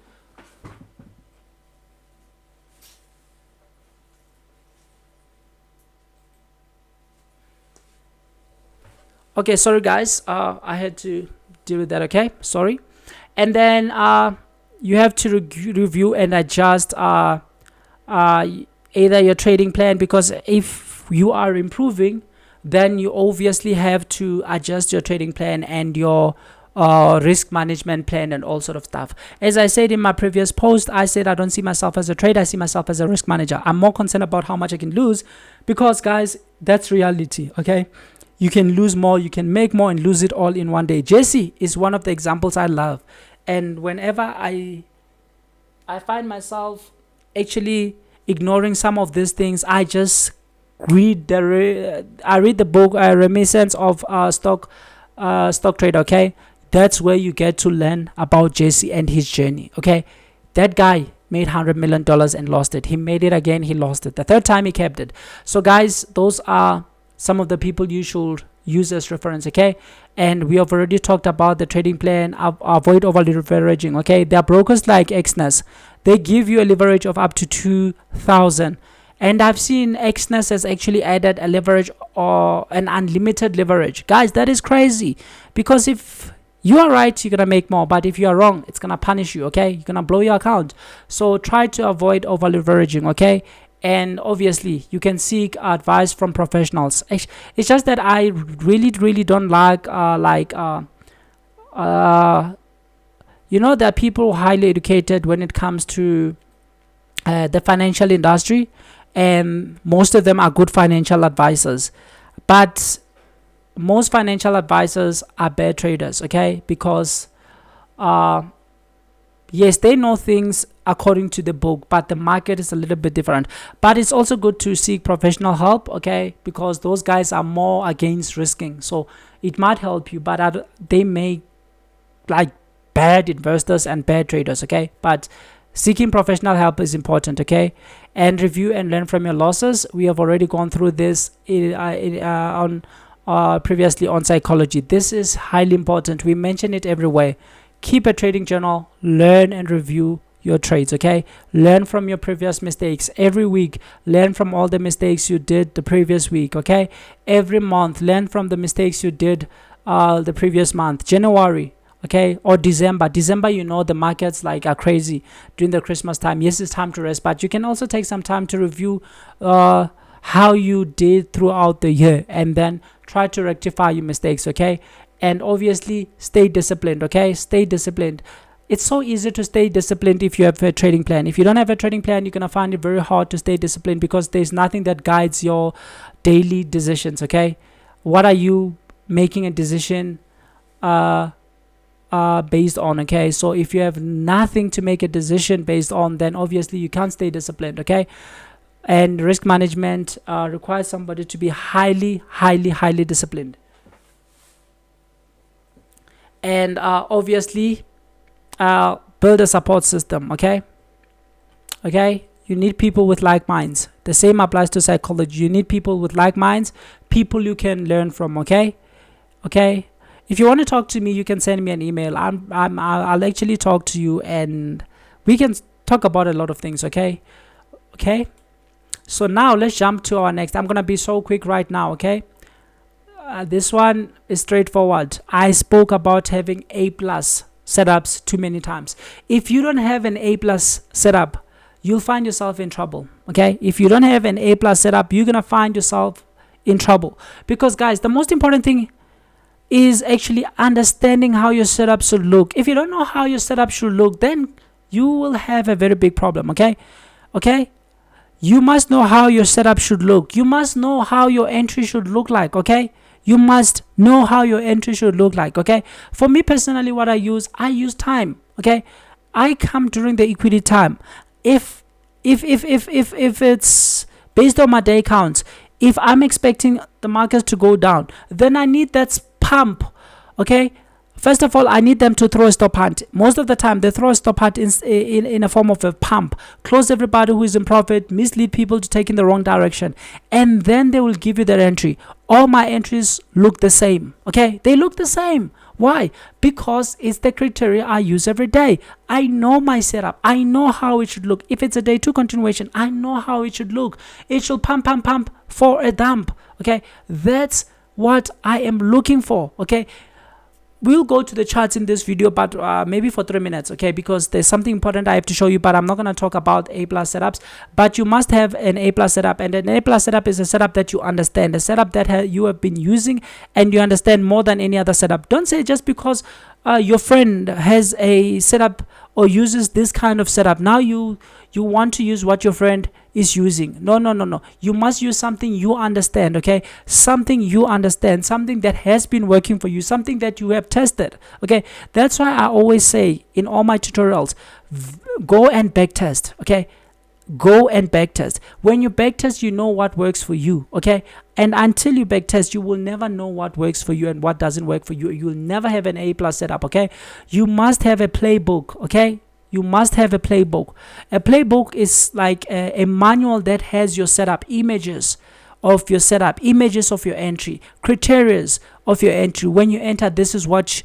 Okay, sorry guys, I had to deal with that. Okay, sorry. And then you have to review and adjust either your trading plan, because if you are improving, then you obviously have to adjust your trading plan and your risk management plan and all sort of stuff. As I said in my previous post, I said I don't see myself as a trader, I see myself as a risk manager. I'm more concerned about how much I can lose, because guys, that's reality. Okay, you can lose more, you can make more and lose it all in one day. Jesse is one of the examples I love, and whenever I find myself actually ignoring some of these things, I just read the book Reminiscence of Stock Trader. Okay, that's where you get to learn about Jesse and his journey. Okay, that guy made $100 million and lost it. He made it again, he lost it. The third time he kept it. So guys, those are some of the people you should use as reference. Okay, and we have already talked about the trading plan. Avoid over leveraging. Okay, there are brokers like Exness. They give you a leverage of up to 2,000, and I've seen Exness has actually added a leverage or an unlimited leverage. Guys, that is crazy, because if you are right, you're gonna make more, but if you are wrong, it's gonna punish you. Okay, you're gonna blow your account. So try to avoid over leveraging. Okay, and obviously you can seek advice from professionals. It's just that I really don't like you know, there are people highly educated when it comes to the financial industry, and most of them are good financial advisors, but most financial advisors are bad traders. Okay, because yes, they know things according to the book, but the market is a little bit different. But it's also good to seek professional help. Okay, because those guys are more against risking, so it might help you, but they make like bad investors and bad traders. Okay, but seeking professional help is important. Okay, and review and learn from your losses. We have already gone through this on previously on psychology. This is highly important. We mention it everywhere. Keep a trading journal, learn and review your trades. Okay, learn from your previous mistakes every week. Learn from all the mistakes you did the previous week. Okay, every month learn from the mistakes you did the previous month, January. Okay, or December, you know, the markets like are crazy during the Christmas time. Yes, it's time to rest, but you can also take some time to review how you did throughout the year, and then try to rectify your mistakes. Okay, and obviously stay disciplined. Okay, stay disciplined. It's so easy to stay disciplined if you have a trading plan. If you don't have a trading plan, you're gonna find it very hard to stay disciplined, because there's nothing that guides your daily decisions. Okay, what are you making a decision based on? Okay, so if you have nothing to make a decision based on, then obviously you can't stay disciplined. Okay, and risk management requires somebody to be highly disciplined, and obviously build a support system. Okay, you need people with like minds. The same applies to psychology. You need people with like minds, people you can learn from. Okay, if you want to talk to me, you can send me an email. I'll actually talk to you, and we can talk about a lot of things. Okay, so now let's jump to our next. I'm gonna be so quick right now. Okay, this one is straightforward. I spoke about having A+ setups too many times. If you don't have an A+ setup, you'll find yourself in trouble. Okay, if you don't have an A+ setup, you're gonna find yourself in trouble, because guys, the most important thing is actually understanding how your setup should look. If you don't know how your setup should look, then you will have a very big problem. Okay, you must know how your setup should look. You must know how your entry should look like. Okay, you must know how your entry should look like. Okay, for me personally, what I use time. Okay, I come during the equity time. If it's based on my day counts, if I'm expecting the markets to go down, then I need that pump. Okay, First of all, I need them to throw a stop hunt. Most of the time, they throw a stop hunt in a form of a pump, close everybody who is in profit, mislead people to take in the wrong direction, and then they will give you their entry. All my entries look the same. Okay, they look the same. Why? Because it's the criteria I use every day. I know my setup. I know how it should look. If it's a day 2 continuation, I know how it should look. It should pump for a dump. Okay, that's what I am looking for. Okay, we'll go to the charts in this video, but maybe for 3 minutes, okay, because there's something important I have to show you, but I'm not going to talk about A+ setups. But you must have an A+ setup, and an A+ setup is a setup that you understand, a setup that you have been using and you understand more than any other setup. Don't say just because your friend has a setup or uses this kind of setup, now you want to use what your friend is using. No. You must use something you understand, okay? Something you understand, something that has been working for you, something that you have tested, okay? That's why I always say in all my tutorials, go and backtest, okay? Go and backtest. When you backtest, you know what works for you, okay? And until you backtest, you will never know what works for you and what doesn't work for you. You will never have an A+ setup, okay? You must have a playbook, okay? You must have a playbook. A playbook is like a manual that has your setup, images of your setup, images of your entry, criteria of your entry. When you enter, this is what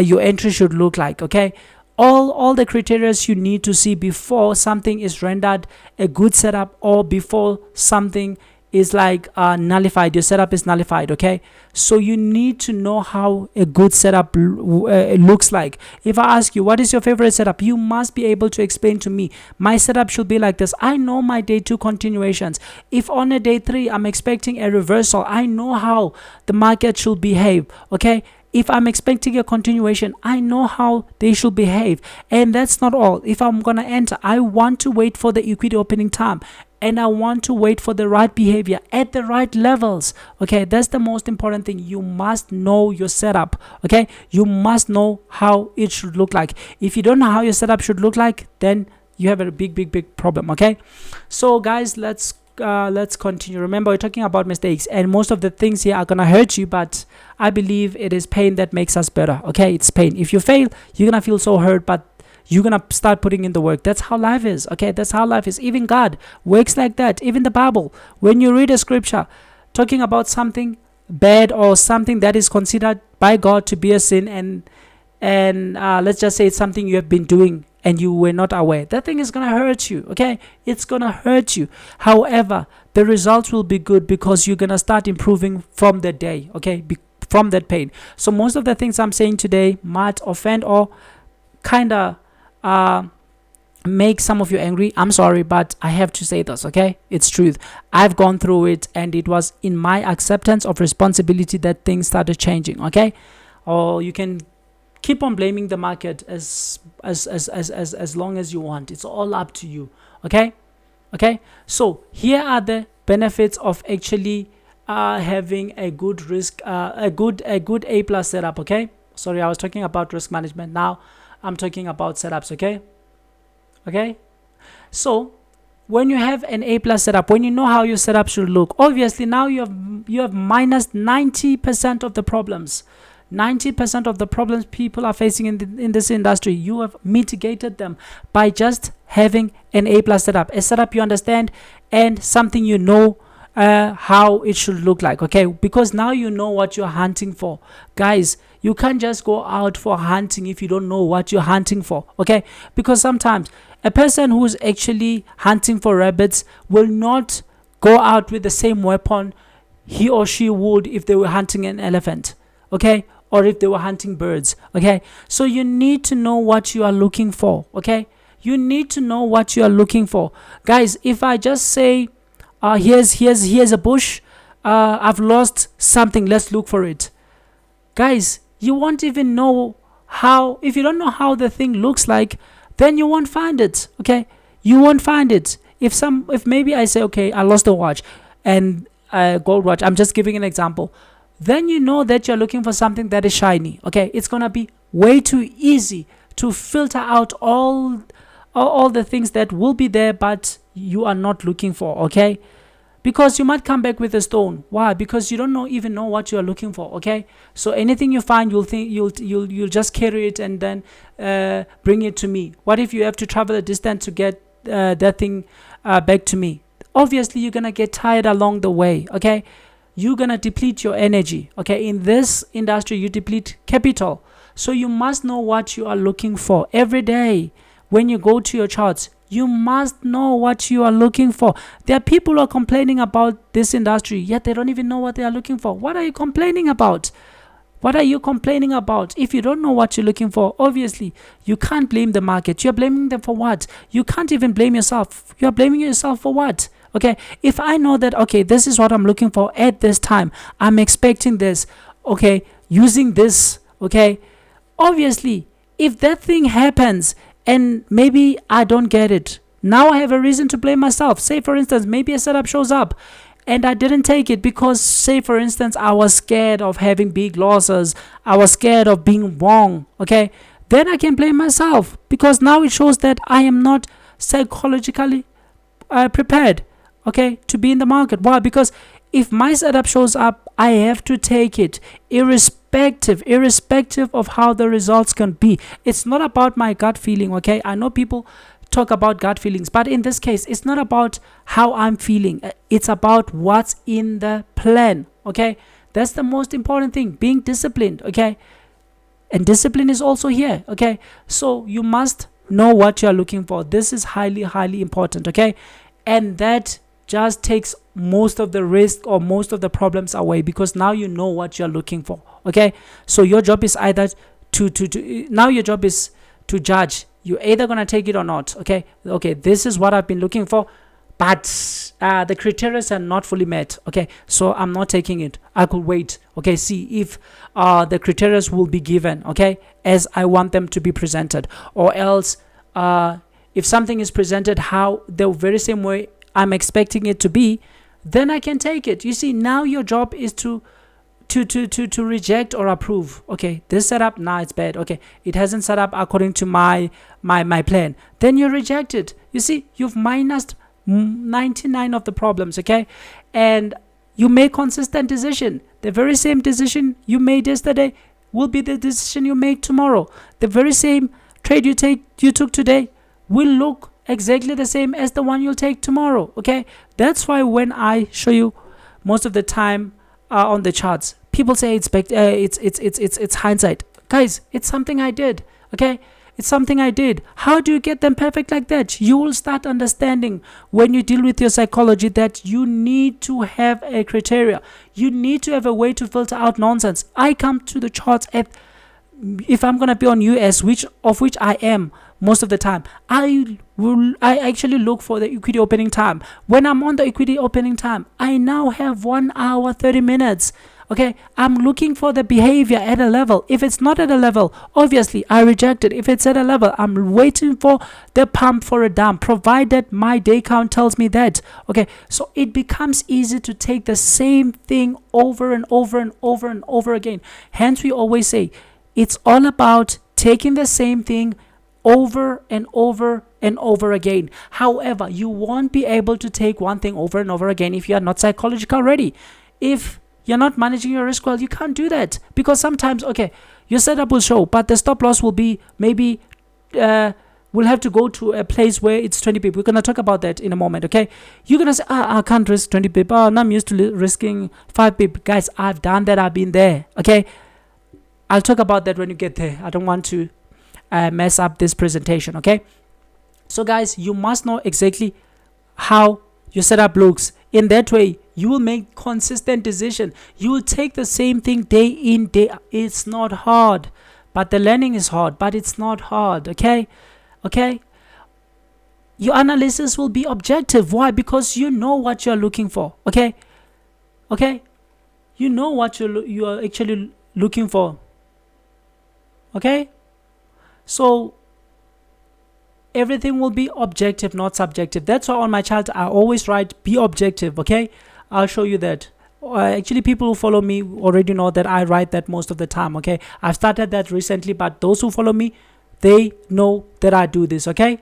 your entry should look like, okay? All the criteria you need to see before something is rendered a good setup, or before something is like nullified, your setup is nullified, okay? So you need to know how a good setup looks like. If I ask you what is your favorite setup, you must be able to explain to me, my setup should be like this. I know my day 2 continuations. If on a day 3 I'm expecting a reversal, I know how the market should behave, okay? If I'm expecting a continuation, I know how they should behave. And that's not all. If I'm gonna enter, I want to wait for the equity opening time, and I want to wait for the right behavior at the right levels, okay? That's the most important thing. You must know your setup, okay? You must know how it should look like. If you don't know how your setup should look like, then you have a big problem, okay? So guys, let's continue. Remember, we're talking about mistakes, and most of the things here are gonna hurt you, but I believe it is pain that makes us better, okay? It's pain. If you fail, you're gonna feel so hurt, but you're gonna start putting in the work. That's how life is, okay? That's how life is. Even God works like that. Even the Bible, when you read a scripture talking about something bad or something that is considered by God to be a sin, and let's just say it's something you have been doing and you were not aware, that thing is gonna hurt you, okay? It's gonna hurt you. However, the results will be good because you're gonna start improving from that day, okay? From that pain. So most of the things I'm saying today might offend or kind of make some of you angry. I'm sorry, but I have to say this, okay? It's truth. I've gone through it, and it was in my acceptance of responsibility that things started changing, okay? Or you can keep on blaming the market as long as you want. It's all up to you, okay? So here are the benefits of actually having a good risk, a good A+ setup, okay? Sorry, I was talking about risk management. Now I'm talking about setups, okay? So when you have an A+ setup, when you know how your setup should look, obviously now you have minus 90% of the problems. 90% of the problems people are facing in this industry, you have mitigated them by just having an A+ setup, a setup you understand, and something you know how it should look like, okay? Because now you know what you're hunting for. Guys, you can't just go out for hunting if you don't know what you're hunting for, okay? Because sometimes a person who's actually hunting for rabbits will not go out with the same weapon he or she would if they were hunting an elephant, okay? Or if they were hunting birds, okay? So you need to know what you are looking for, okay? You need to know what you are looking for. Guys, if I just say, here's a bush, I've lost something, let's look for it. Guys, you won't even know how. If you don't know how the thing looks like, then you won't find it, okay? You won't find it. If maybe I say, okay, I lost a watch, and a gold watch, I'm just giving an example, then you know that you're looking for something that is shiny, okay? It's gonna be way too easy to filter out all the things that will be there but you are not looking for, okay? because you might come back with a stone. Why? Because you don't even know what you are looking for. Okay, so anything you find, you'll just carry it and then bring it to me. What if you have to travel a distance to get that thing back to me? Obviously you're gonna get tired along the way. Okay, you're gonna deplete your energy. Okay, in this industry you deplete capital, so you must know what you are looking for every day. When you go to your charts, you must know what you are looking for. There are people who are complaining about this industry, yet they don't even know what they are looking for. What are you complaining about? What are you complaining about? If you don't know what you're looking for, obviously you can't blame the market. You're blaming them for what? You can't even blame yourself. You're blaming yourself for what? Okay, if I know that, okay, this is what I'm looking for at this time, I'm expecting this, okay, using this, okay, obviously if that thing happens and maybe I don't get it, now I have a reason to blame myself. Say for instance, maybe a setup shows up and I didn't take it because, say for instance, I was scared of having big losses, I was scared of being wrong. Okay, then I can blame myself, because now it shows that I am not psychologically prepared, okay, to be in the market. Why? Because if my setup shows up, I have to take it, irrespective of how the results can be. It's not about my gut feeling. Okay, I know people talk about gut feelings, but in this case it's not about how I'm feeling, it's about what's in the plan. Okay, that's the most important thing, being disciplined. Okay, and discipline is also here. Okay, so you must know what you're looking for. This is highly important. Okay, and that just takes most of the risk or most of the problems away, because now you know what you're looking for. Okay, so your job is either now your job is to judge. You're either gonna take it or not. Okay, this is what I've been looking for, but the criteria are not fully met. Okay, so I'm not taking it. I could wait. Okay, see if the criteria will be given, okay, as I want them to be presented, or else if something is presented how the very same way I'm expecting it to be, then I can take it. You see, now your job is to reject or approve. Okay, this setup, nah, it's bad. Okay, it hasn't set up according to my plan. Then you reject it. You see, you've minused 99 of the problems. Okay, and you make consistent decision. The very same decision you made yesterday will be the decision you make tomorrow. The very same trade you took today will look exactly the same as the one you'll take tomorrow. Okay, that's why when I show you most of the time on the charts, people say it's hindsight. Guys, it's something I did. Okay, it's something I did. How do you get them perfect like that? You will start understanding when you deal with your psychology that you need to have a criteria. You need to have a way to filter out nonsense. I come to the charts at, if I'm gonna be on US, which I am most of the time, I actually look for the equity opening time. When I'm on the equity opening time, I now have 1 hour 30 minutes. Okay, I'm looking for the behavior at a level. If it's not at a level, obviously I reject it. If it's at a level, I'm waiting for the pump for a dump, provided my day count tells me that. Okay, so it becomes easy to take the same thing over and over and over and over again. Hence we always say it's all about taking the same thing over and over and over again. However, you won't be able to take one thing over and over again if you are not psychologically ready. If you're not managing your risk well, you can't do that, because sometimes, okay, your setup will show, but the stop loss will be maybe we'll have to go to a place where it's 20 pip. We're gonna talk about that in a moment. Okay, you're gonna say, I can't risk 20 pip. I'm used to risking 5 pip. Guys, I've done that. I've been there. Okay, I'll talk about that when you get there. I don't want to mess up this presentation. Okay, so guys, you must know exactly how your setup looks. In that way, you will make consistent decision. You will take the same thing day in, day out. It's not hard, but the learning is hard, but it's not hard. Okay, your analysis will be objective. Why? Because you know what you're looking for. Okay, you know what you are actually looking for. Okay, so everything will be objective, not subjective. That's why on my chart I always write be objective. Okay, I'll show you that. Actually, people who follow me already know that I write that most of the time. Okay, I've started that recently, but those who follow me, they know that I do this. Okay,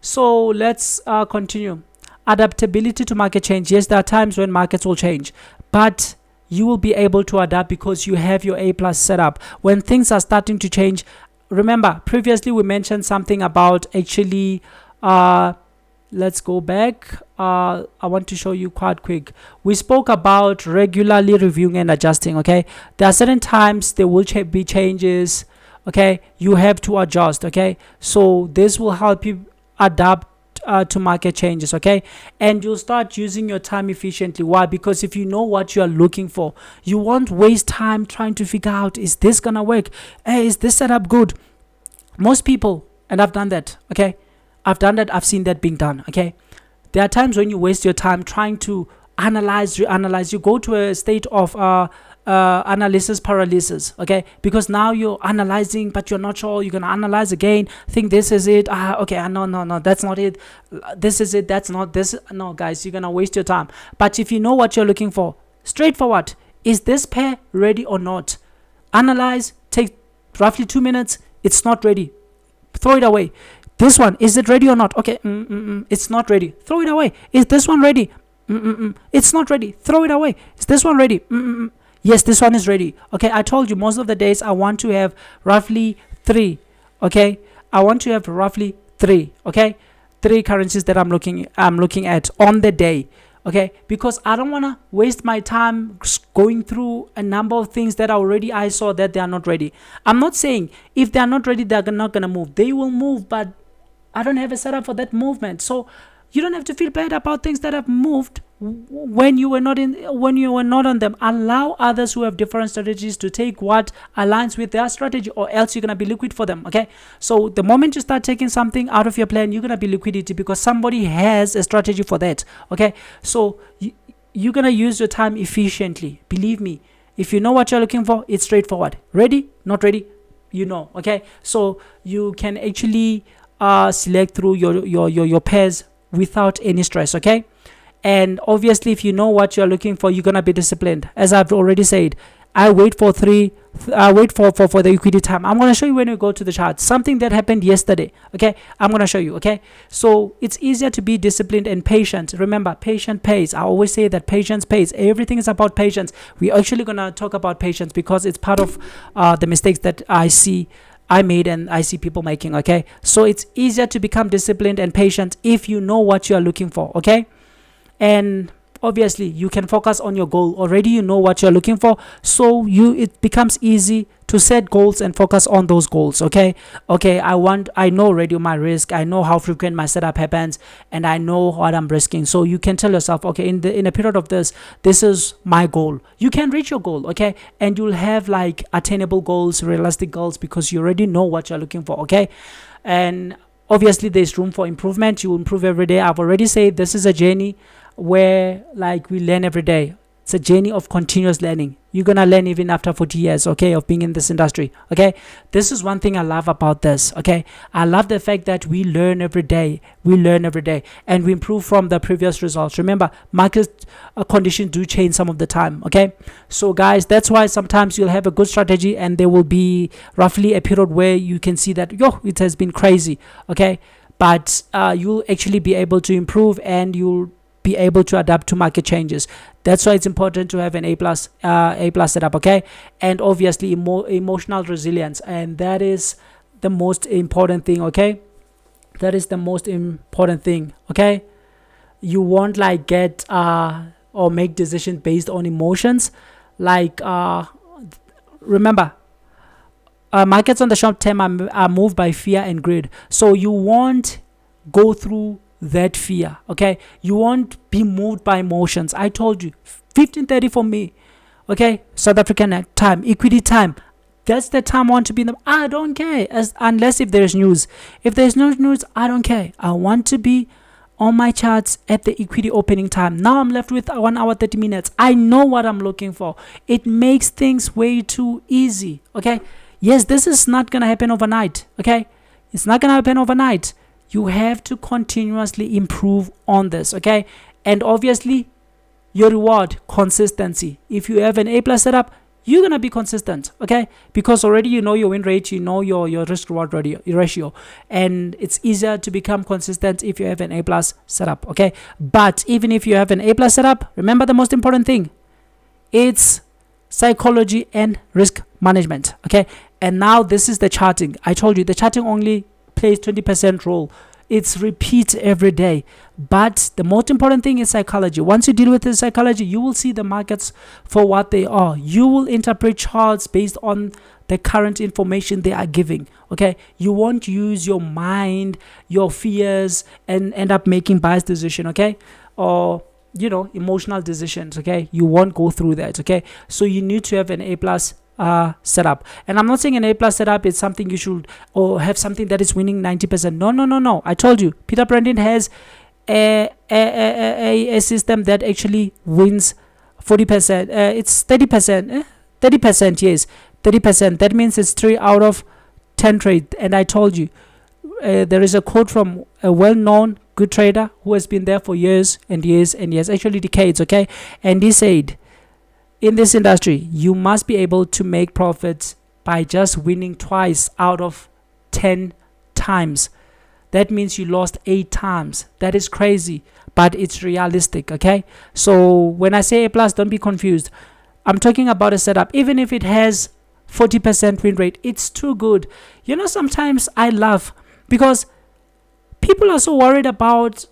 So let's continue. Adaptability to market change. Yes, there are times when markets will change, but you will be able to adapt because you have your A plus set up. When things are starting to change, remember previously we mentioned something about actually let's go back. I want to show you quite quick. We spoke about regularly reviewing and adjusting. Okay, there are certain times there will be changes. Okay, you have to adjust. Okay, so this will help you adapt to market changes. Okay, and you'll start using your time efficiently. Why? Because if you know what you are looking for, you won't waste time trying to figure out, is this gonna work? Hey, is this setup good? Most people, and I've done that. Okay, I've done that. I've seen that being done. Okay, there are times when you waste your time trying to analyze, reanalyze. You go to a state of analysis paralysis. Okay, because now you're analyzing but you're not sure. You're gonna analyze again, think this is it. Okay, no, that's not it. This is it, that's not this. No guys, you're gonna waste your time. But if you know what you're looking for, straightforward, is this pair ready or not? Analyze, take roughly 2 minutes. It's not ready, throw it away. This one, is it ready or not? Okay, it's not ready, throw it away. Is this one ready? It's not ready, throw it away. Is this one ready? Yes, this one is ready. Okay, I told you most of the days I want to have roughly 3. Okay, I want to have roughly 3. Okay, 3 currencies that I'm looking at on the day. Okay, because I don't want to waste my time going through a number of things that I saw that they are not ready. I'm not saying if they are not ready they're not gonna move. They will move, but I don't have a setup for that movement. So you don't have to feel bad about things that have moved when you were not on them. Allow others who have different strategies to take what aligns with their strategy, or else you're gonna be liquid for them. Okay, so the moment you start taking something out of your plan, you're gonna be liquidity because somebody has a strategy for that. Okay, so you're gonna use your time efficiently. Believe me, if you know what you're looking for, it's straightforward. Ready, not ready, you know. Okay, so you can actually select through your pairs without any stress. Okay, and obviously if you know what you're looking for, you're gonna be disciplined. As I've already said, I wait for the equity time. I'm gonna show you when we go to the chart something that happened yesterday. Okay, I'm gonna show you. Okay, so it's easier to be disciplined and patient. Remember, patience pays. I always say that patience pays. Everything is about patience. We're actually gonna talk about patience because it's part of the mistakes that I made and I see people making. Okay, so it's easier to become disciplined and patient if you know what you are looking for. Okay, and obviously you can focus on your goal. Already you know what you're looking for, so it becomes easy to set goals and focus on those goals. Okay, I know already my risk, I know how frequent my setup happens, and I know what I'm risking. So you can tell yourself, okay, in a period of this is my goal. You can reach your goal. Okay, and you'll have like attainable goals, realistic goals, because you already know what you're looking for. Okay, and obviously there's room for improvement. You will improve every day. I've already said this is a journey where like we learn every day. It's a journey of continuous learning. You're gonna learn even after 40 years, okay, of being in this industry. Okay, this is one thing I love about this. Okay, I love the fact that we learn every day. And we improve from the previous results. Remember, market conditions do change some of the time. Okay, so guys, that's why sometimes you'll have a good strategy and there will be roughly a period where you can see that it has been crazy. Okay, but you'll actually be able to improve and you'll be able to adapt to market changes. That's why it's important to have an A plus setup. Okay, and obviously emotional resilience, and that is the most important thing. Okay, that is the most important thing. Okay, you won't like get or make decisions based on emotions. Like remember, markets on the short term are moved by fear and greed, so you won't go through that fear. Okay, you won't be moved by emotions. I told you 15:30 for me. Okay, South African time, equity time, that's the time I want to be in them. I don't care unless if there's news. If there's no news, I don't care. I want to be on my charts at the equity opening time. Now I'm left with 1 hour 30 minutes. I know what I'm looking for. It makes things way too easy. Okay, yes, this is not gonna happen overnight. Okay, it's not gonna happen overnight. You have to continuously improve on this. Okay, and obviously your reward, consistency. If you have an A plus setup, you're gonna be consistent, okay? Because already you know your win rate, you know your risk reward ratio, and it's easier to become consistent if you have an A+ setup, okay? But even if you have an A+ setup, remember the most important thing, it's psychology and risk management, okay? And now this is the charting. I told you the charting only plays 20% role. It's repeat every day, but the most important thing is psychology. Once you deal with the psychology, you will see the markets for what they are. You will interpret charts based on the current information they are giving, okay? You won't use your mind, your fears, and end up making biased decision, okay? Or emotional decisions, okay? You won't go through that, okay? So you need to have an A+ setup. And I'm not saying an A+ setup is something you should, or have something that is winning 90%. No. I told you, Peter Brandon has a system that actually wins 40%. It's 30%. 30%, yes, 30%. That means it's 3 out of 10 trade. And I told you, there is a quote from a well-known good trader who has been there for years and years and years, actually decades, okay? And he said, in this industry, you must be able to make profits by just winning twice out of 10 times. That means you lost 8 times. That is crazy, but it's realistic, okay? So when I say A+, don't be confused. I'm talking about a setup. Even if it has 40% win rate, it's too good. Sometimes I laugh because people are so worried about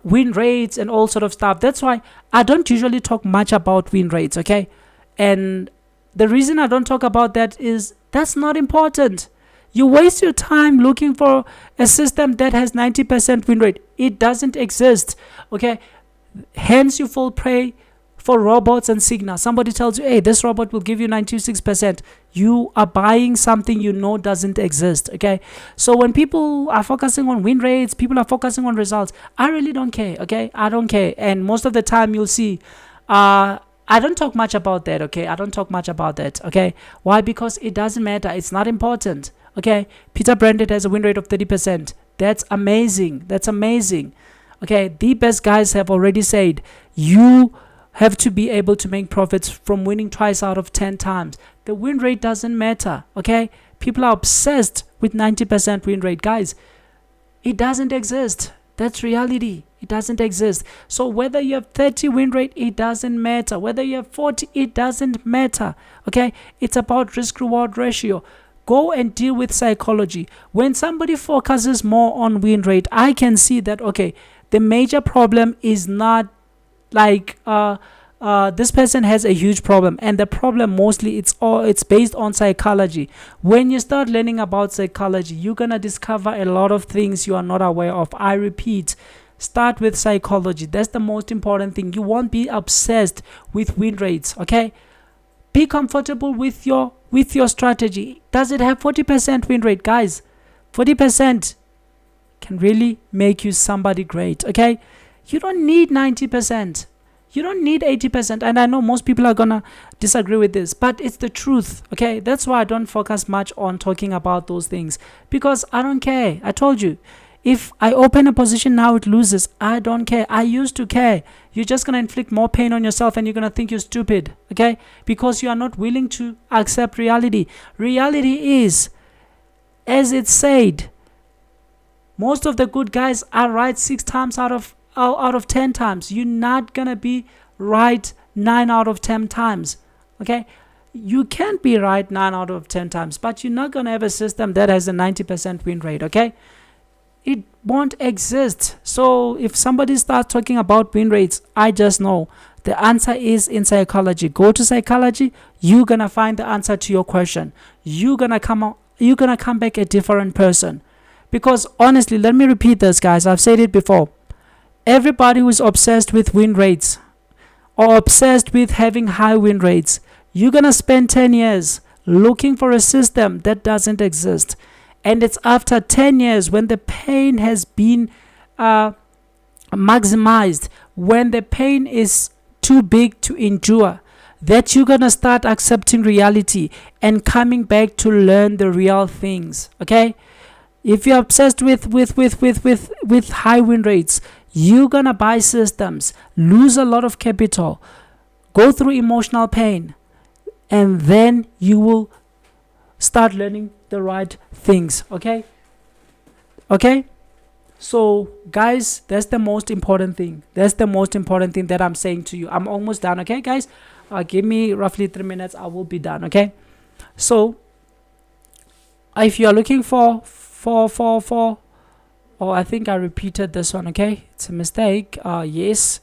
win rates and all sort of stuff. That's why I don't usually talk much about win rates, okay? And the reason I don't talk about that is that's not important. You waste your time looking for a system that has 90% win rate. It doesn't exist, okay? Hence you fall prey for robots and signals. Somebody tells you, hey, this robot will give you 96%. You are buying something you know doesn't exist, okay? So when people are focusing on win rates, people are focusing on results, I really don't care, okay? I don't care. And most of the time you'll see, I don't talk much about that, okay? I don't talk much about that, okay? Why? Because it doesn't matter. It's not important, okay? Peter Brandon has a win rate of 30%. That's amazing. That's amazing, okay? The best guys have already said, you have to be able to make profits from winning twice out of 10 times. The win rate doesn't matter, okay? People are obsessed with 90% win rate. Guys, it doesn't exist. That's reality. It doesn't exist. So whether you have 30 win rate, it doesn't matter. Whether you have 40, it doesn't matter, okay? It's about risk reward ratio. Go and deal with psychology. When somebody focuses more on win rate, I can see that, okay, the major problem is not like this person has a huge problem, and the problem mostly it's based on psychology. When you start learning about psychology, you're gonna discover a lot of things you are not aware of. I repeat, start with psychology. That's the most important thing. You won't be obsessed with win rates, okay? Be comfortable with your strategy. Does it have 40% win rate? Guys, 40% can really make you somebody great, okay? You don't need 90%. You don't need 80%. And I know most people are gonna disagree with this, but it's the truth, okay? That's why I don't focus much on talking about those things, because I don't care. I told you, if I open a position now it loses, I don't care. I used to care. You're just gonna inflict more pain on yourself, and you're gonna think you're stupid, okay? Because you are not willing to accept reality. Reality is, as it's said, most of the good guys are right 6 times out of 10 times. You're not gonna be right 9 out of 10 times, okay? You can be right 9 out of 10 times, but you're not gonna have a system that has a 90% win rate, okay? It won't exist. So if somebody starts talking about win rates, I just know the answer is in psychology. Go to psychology, you're gonna find the answer to your question. You're gonna come back a different person. Because honestly, let me repeat this, guys, I've said it before. Everybody who is obsessed with win rates or obsessed with having high win rates, you're gonna spend 10 years looking for a system that doesn't exist. And it's after 10 years, when the pain has been maximized, when the pain is too big to endure, that you're gonna start accepting reality and coming back to learn the real things, okay? If you're obsessed with high win rates, you're gonna buy systems, lose a lot of capital, go through emotional pain, and then you will start learning the right things. Okay, so guys, that's the most important thing. That's the most important thing that I'm saying to you. I'm almost done. Okay guys, give me roughly 3 minutes, I will be done. Okay, so if you are looking for oh, I think I repeated this one. Okay, it's a mistake. Yes,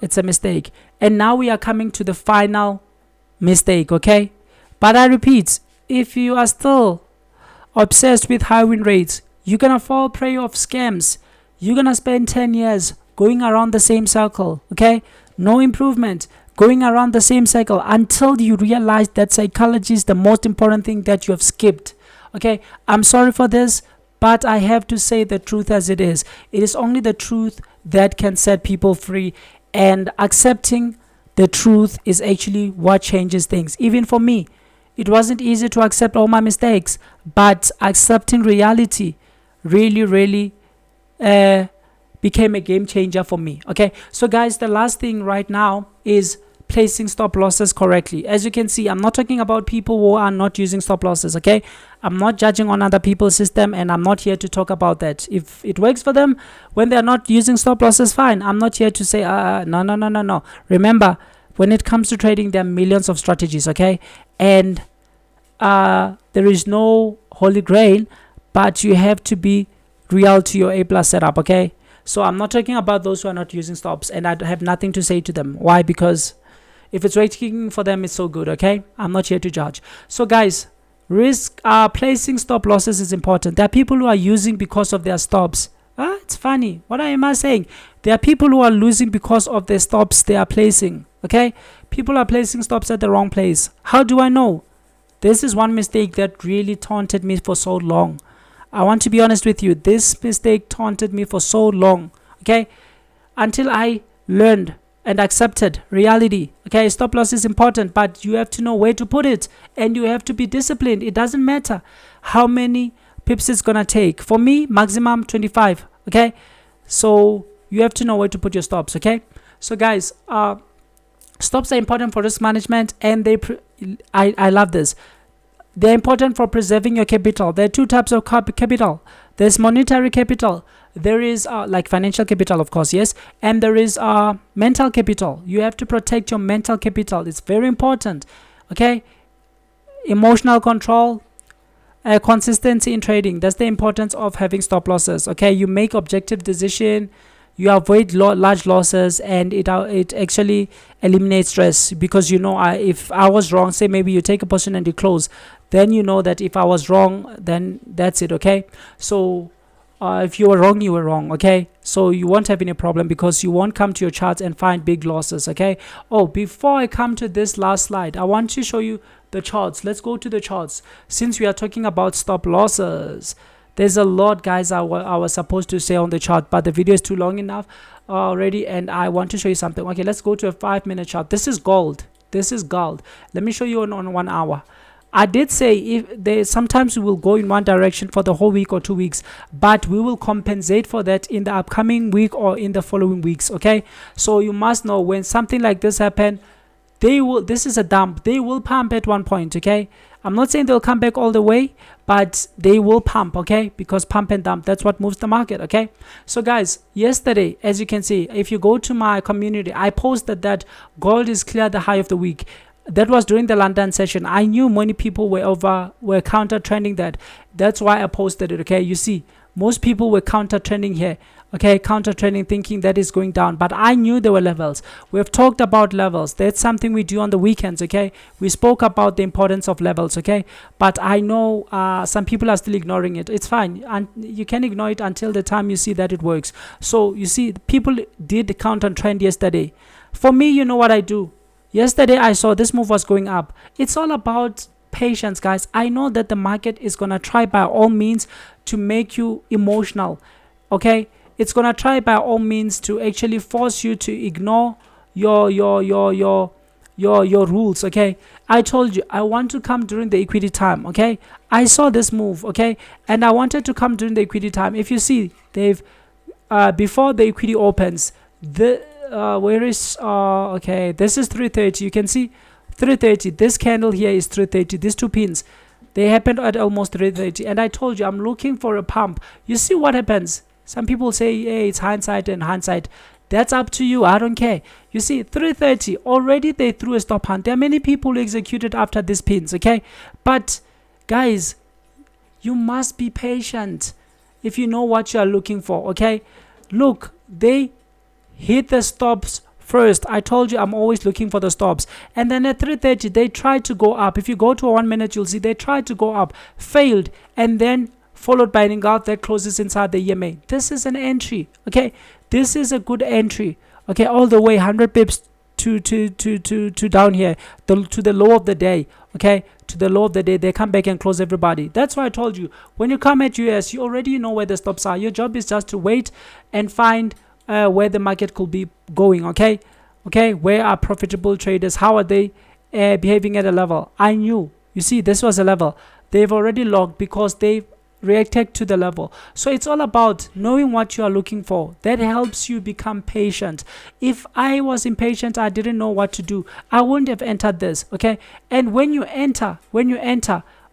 it's a mistake. And now we are coming to the final mistake. Okay, but I repeat, if you are still obsessed with high win rates, you're gonna fall prey of scams. You're gonna spend 10 years going around the same circle. Okay, no improvement, going around the same cycle until you realize that psychology is the most important thing that you have skipped. Okay, I'm sorry for this, but I have to say the truth as it is. It is only the truth that can set people free, and accepting the truth is actually what changes things. Even for me, it wasn't easy to accept all my mistakes, but accepting reality really became a game changer for me. Okay, so guys, the last thing right now is placing stop losses correctly. As you can see, I'm not talking about people who are not using stop losses. Okay, I'm not judging on other people's system, and I'm not here to talk about that. If it works for them when they're not using stop losses, fine. I'm not here to say no. Remember, when it comes to trading, there are millions of strategies. Okay, and there is no holy grail, but you have to be real to your A+ setup. Okay, so I'm not talking about those who are not using stops, and I have nothing to say to them. Why? Because if it's working for them, it's so good. Okay, I'm not here to judge. So guys, placing stop losses is important. There are people who are using because of their stops. It's funny, what am I saying? There are people who are losing because of the stops they are placing. Okay, people are placing stops at the wrong place. How do I know? This is one mistake that really taunted me for so long. I want to be honest with you. This mistake taunted me for so long. Okay, until I learned and accepted reality. Okay, stop loss is important, but you have to know where to put it, and you have to be disciplined. It doesn't matter how many pips it's gonna take. For me, maximum 25. Okay, so you have to know where to put your stops. Okay, so guys, stops are important for risk management, and I love this. They're important for preserving your capital. There are two types of capital. There's monetary capital. There is like financial capital, of course, yes, and there is mental capital. You have to protect your mental capital. It's very important. Okay, emotional control, consistency in trading. That's the importance of having stop losses. Okay, you make objective decision, you avoid large losses, and it actually eliminates stress, because you know, if I was wrong, say maybe you take a position and you close, then you know that if I was wrong, then that's it. Okay, so if you were wrong, you were wrong. Okay, so you won't have any problem, because you won't come to your charts and find big losses. Okay, oh, before I come to this last slide, I want to show you the charts. Let's go to the charts, since we are talking about stop losses. There's a lot, guys, I was supposed to say on the chart, but the video is too long enough already, and I want to show you something. Okay, let's go to a 5-minute chart. This is gold. This is gold. Let me show you on 1 hour. I did say if sometimes we will go in one direction for the whole week or 2 weeks, but we will compensate for that in the upcoming week or in the following weeks. Okay, so you must know, when something like this happen, this is a dump. They will pump at one point. Okay, I'm not saying they'll come back all the way, but they will pump. Okay, because pump and dump, that's what moves the market. Okay, so guys, yesterday, as you can see, if you go to my community, I posted that gold is clear the high of the week. That was during the London session. I knew many people were counter trending that. That's why I posted it. Okay, you see, most people were counter trending here. Okay, counter trending, thinking that is going down, but I knew there were levels. We have talked about levels. That's something we do on the weekends. Okay, we spoke about the importance of levels. Okay, but I know some people are still ignoring it. It's fine, and you can ignore it until the time you see that it works. So you see, people did counter trend yesterday. For me, you know what I do? Yesterday I saw this move was going up. It's all about patience, guys. I know that the market is gonna try by all means to make you emotional. Okay, it's gonna try by all means to actually force you to ignore your rules. Okay, I told you I want to come during the equity time. Okay, I saw this move. Okay, and I wanted to come during the equity time. If you see, they've before the equity opens, where is okay, this is 3:30. You can see 330. This candle here is 330. These two pins, they happened at almost 330, and I told you I'm looking for a pump. You see what happens? Some people say, hey, it's hindsight and hindsight. That's up to you. I don't care. You see, 330, already they threw a stop hunt. There are many people who executed after these pins, okay? But guys, you must be patient if you know what you are looking for, okay? Look, they hit the stops first. I told you I'm always looking for the stops. And then at 330, they tried to go up. If you go to 1 minute, you'll see they tried to go up, failed, and then followed by an engulf that closes inside the EMA. This is an entry, okay? This is a good entry, okay? All the way 100 pips to down here, to the low of the day, okay? To the low of the day, they come back and close everybody. That's why I told you, when you come at US, you already know where the stops are. Your job is just to wait and find where the market could be going, okay? Okay, where are profitable traders? How are they behaving at a level? I knew. You see, this was a level. They've already logged because they reacted to the level. So it's all about knowing what you are looking for. That helps you become patient. If I was impatient, I didn't know what to do, I wouldn't have entered this, okay? And when you enter,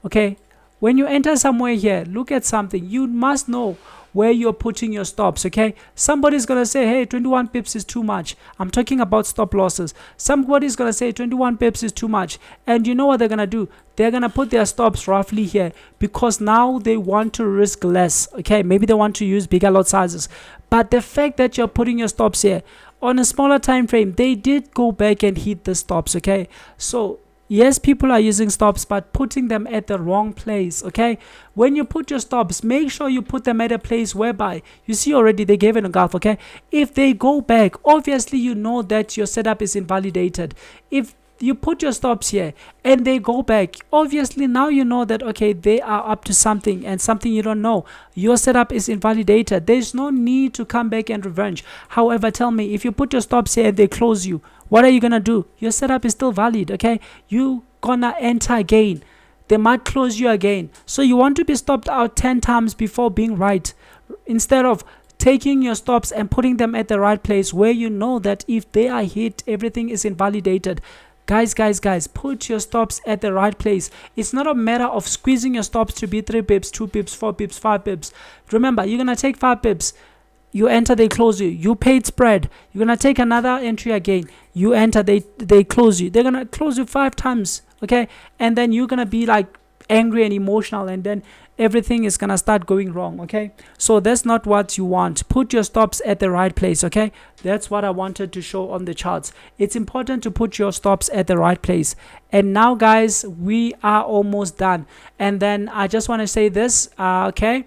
okay, when you enter somewhere here, look at something. You must know where you're putting your stops, okay? Somebody's gonna say, hey, 21 pips is too much. I'm talking about stop losses. Somebody's gonna say 21 pips is too much, and you know what they're gonna do? They're gonna put their stops roughly here because now they want to risk less, okay? Maybe they want to use bigger lot sizes, but the fact that you're putting your stops here on a smaller time frame, they did go back and hit the stops, okay? So yes, people are using stops, but putting them at the wrong place, okay? When you put your stops, make sure you put them at a place whereby you see already they gave an engulf, okay? If they go back, obviously you know that your setup is invalidated. If you put your stops here and they go back, obviously now you know that, okay, they are up to something, and something you don't know. Your setup is invalidated. There's no need to come back and revenge. However, tell me, if you put your stops here and they close you, what are you gonna do? Your setup is still valid, okay? You gonna enter again. They might close you again. So you want to be stopped out 10 times before being right, instead of taking your stops and putting them at the right place where you know that if they are hit, everything is invalidated. Guys, put your stops at the right place. It's not a matter of squeezing your stops to be 3 pips, 2 pips, 4 pips, 5 pips. Remember, you're gonna take 5 pips. You enter, they close you. You paid spread. You're gonna take another entry again. You enter, they close you. They're gonna close you 5 times, okay? And then you're gonna be like angry and emotional, and then everything is gonna start going wrong, okay? So that's not what you want. Put your stops at the right place, okay? That's what I wanted to show on the charts. It's important to put your stops at the right place. And now, guys, we are almost done. And then I just want to say this, okay?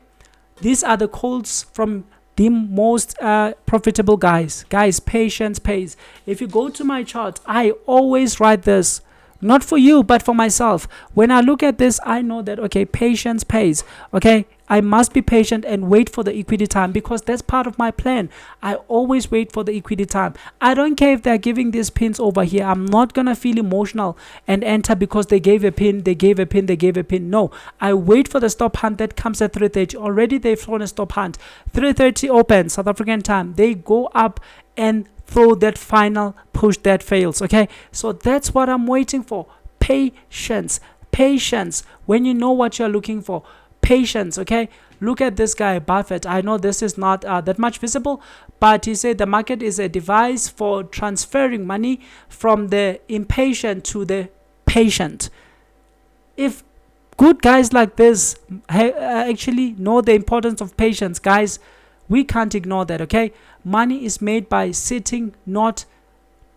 These are the calls from the most profitable guys. Guys, patience pays. If you go to my chart, I always write this, not for you, but for myself. When I look at this, I know that, okay, patience pays, okay? I must be patient and wait for the equity time, because that's part of my plan. I always wait for the equity time. I don't care if they're giving these pins over here. I'm not gonna feel emotional and enter because they gave a pin, they gave a pin, they gave a pin. No, I wait for the stop hunt that comes at 3:30. Already they've thrown a stop hunt. 3:30 open South African time. They go up and throw that final push that fails, okay? So that's what I'm waiting for. Patience. When you know what you're looking for, patience, okay? Look at this guy, Buffett. I know this is not that much visible, but he said the market is a device for transferring money from the impatient to the patient. If good guys like this actually know the importance of patience, guys, we can't ignore that, okay? Money is made by sitting, not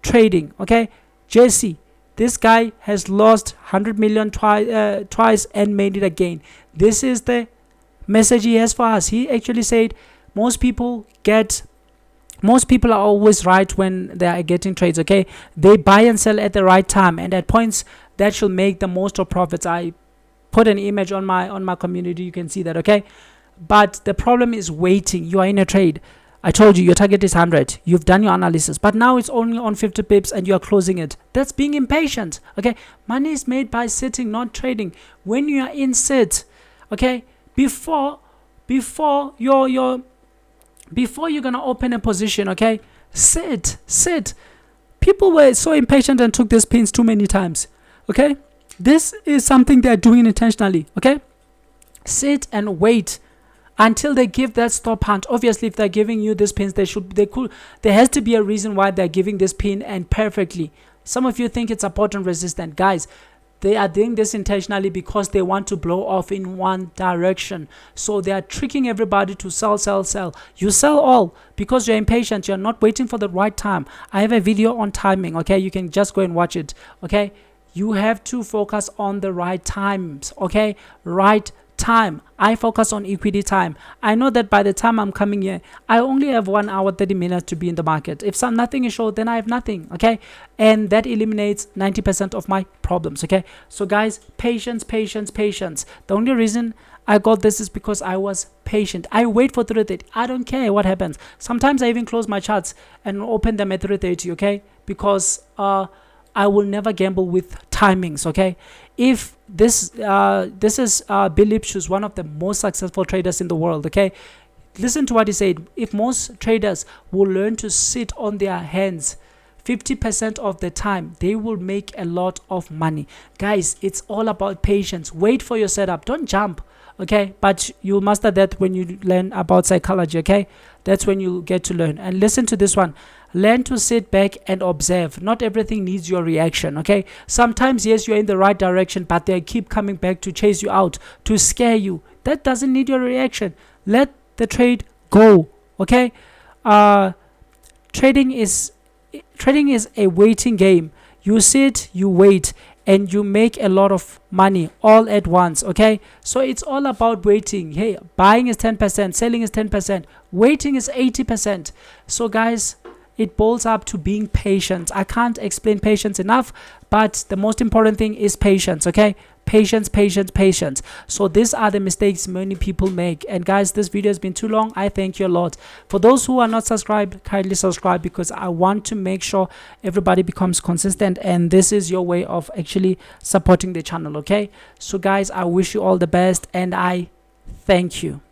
trading, okay? Jesse, this guy has lost 100 million twice and made it again. This is the message he has for us. He actually said most people are always right when they are getting trades, okay? They buy and sell at the right time, and at points that should make the most of profits. I put an image on my community, you can see that, okay? But the problem is waiting. You are in a trade. I told you your target is 100. You've done your analysis, but now it's only on 50 pips and you are closing it. That's being impatient, okay? Money is made by sitting, not trading. When you are in sit, okay, before you're gonna open a position, okay, sit. People were so impatient and took these pins too many times. Okay, this is something they're doing intentionally. Okay, sit and wait until they give that stop hunt. Obviously, if they're giving you these pins, there has to be a reason why they're giving this pin, and perfectly. Some of you think it's support and resistance. Guys, they are doing this intentionally because they want to blow off in one direction. So they are tricking everybody to sell, sell, sell. You sell all because you're impatient. You're not waiting for the right time. I have a video on timing. Okay, you can just go and watch it. Okay, you have to focus on the right times. Okay, right time. I focus on equity time. I know that by the time I'm coming here, I only have 1 hour 30 minutes to be in the market. If nothing is short, then I have nothing. Okay, and that eliminates 90% of my problems. Okay, so guys, patience, patience, patience. The only reason I got this is because I was patient. I wait for 3:30. I don't care what happens. Sometimes I even close my charts and open them at 3:30. Okay, because I will never gamble with timings. Okay, if this is Bill Lipschutz, one of the most successful traders in the world. Okay, listen to what he said. If most traders will learn to sit on their hands 50% of the time, they will make a lot of money. Guys, it's all about patience. Wait for your setup. Don't jump. Okay, but you'll master that when you learn about psychology. Okay, that's when you get to learn. And listen to this one. Learn to sit back and observe. Not everything needs your reaction. Okay, sometimes yes, you're in the right direction, but they keep coming back to chase you out, to scare you. That doesn't need your reaction. Let the trade go. Okay, trading is a waiting game. You sit, you wait, and you make a lot of money all at once. Okay, so it's all about waiting. Hey, buying is 10%, selling is 10%, waiting is 80%. So guys, it boils up to being patient. I can't explain patience enough, but the most important thing is patience. Okay, patience, patience, patience. So these are the mistakes many people make. And guys, this video has been too long. I thank you a lot. For those who are not subscribed, kindly subscribe, because I want to make sure everybody becomes consistent, and this is your way of actually supporting the channel. Okay, so guys, I wish you all the best, and I thank you.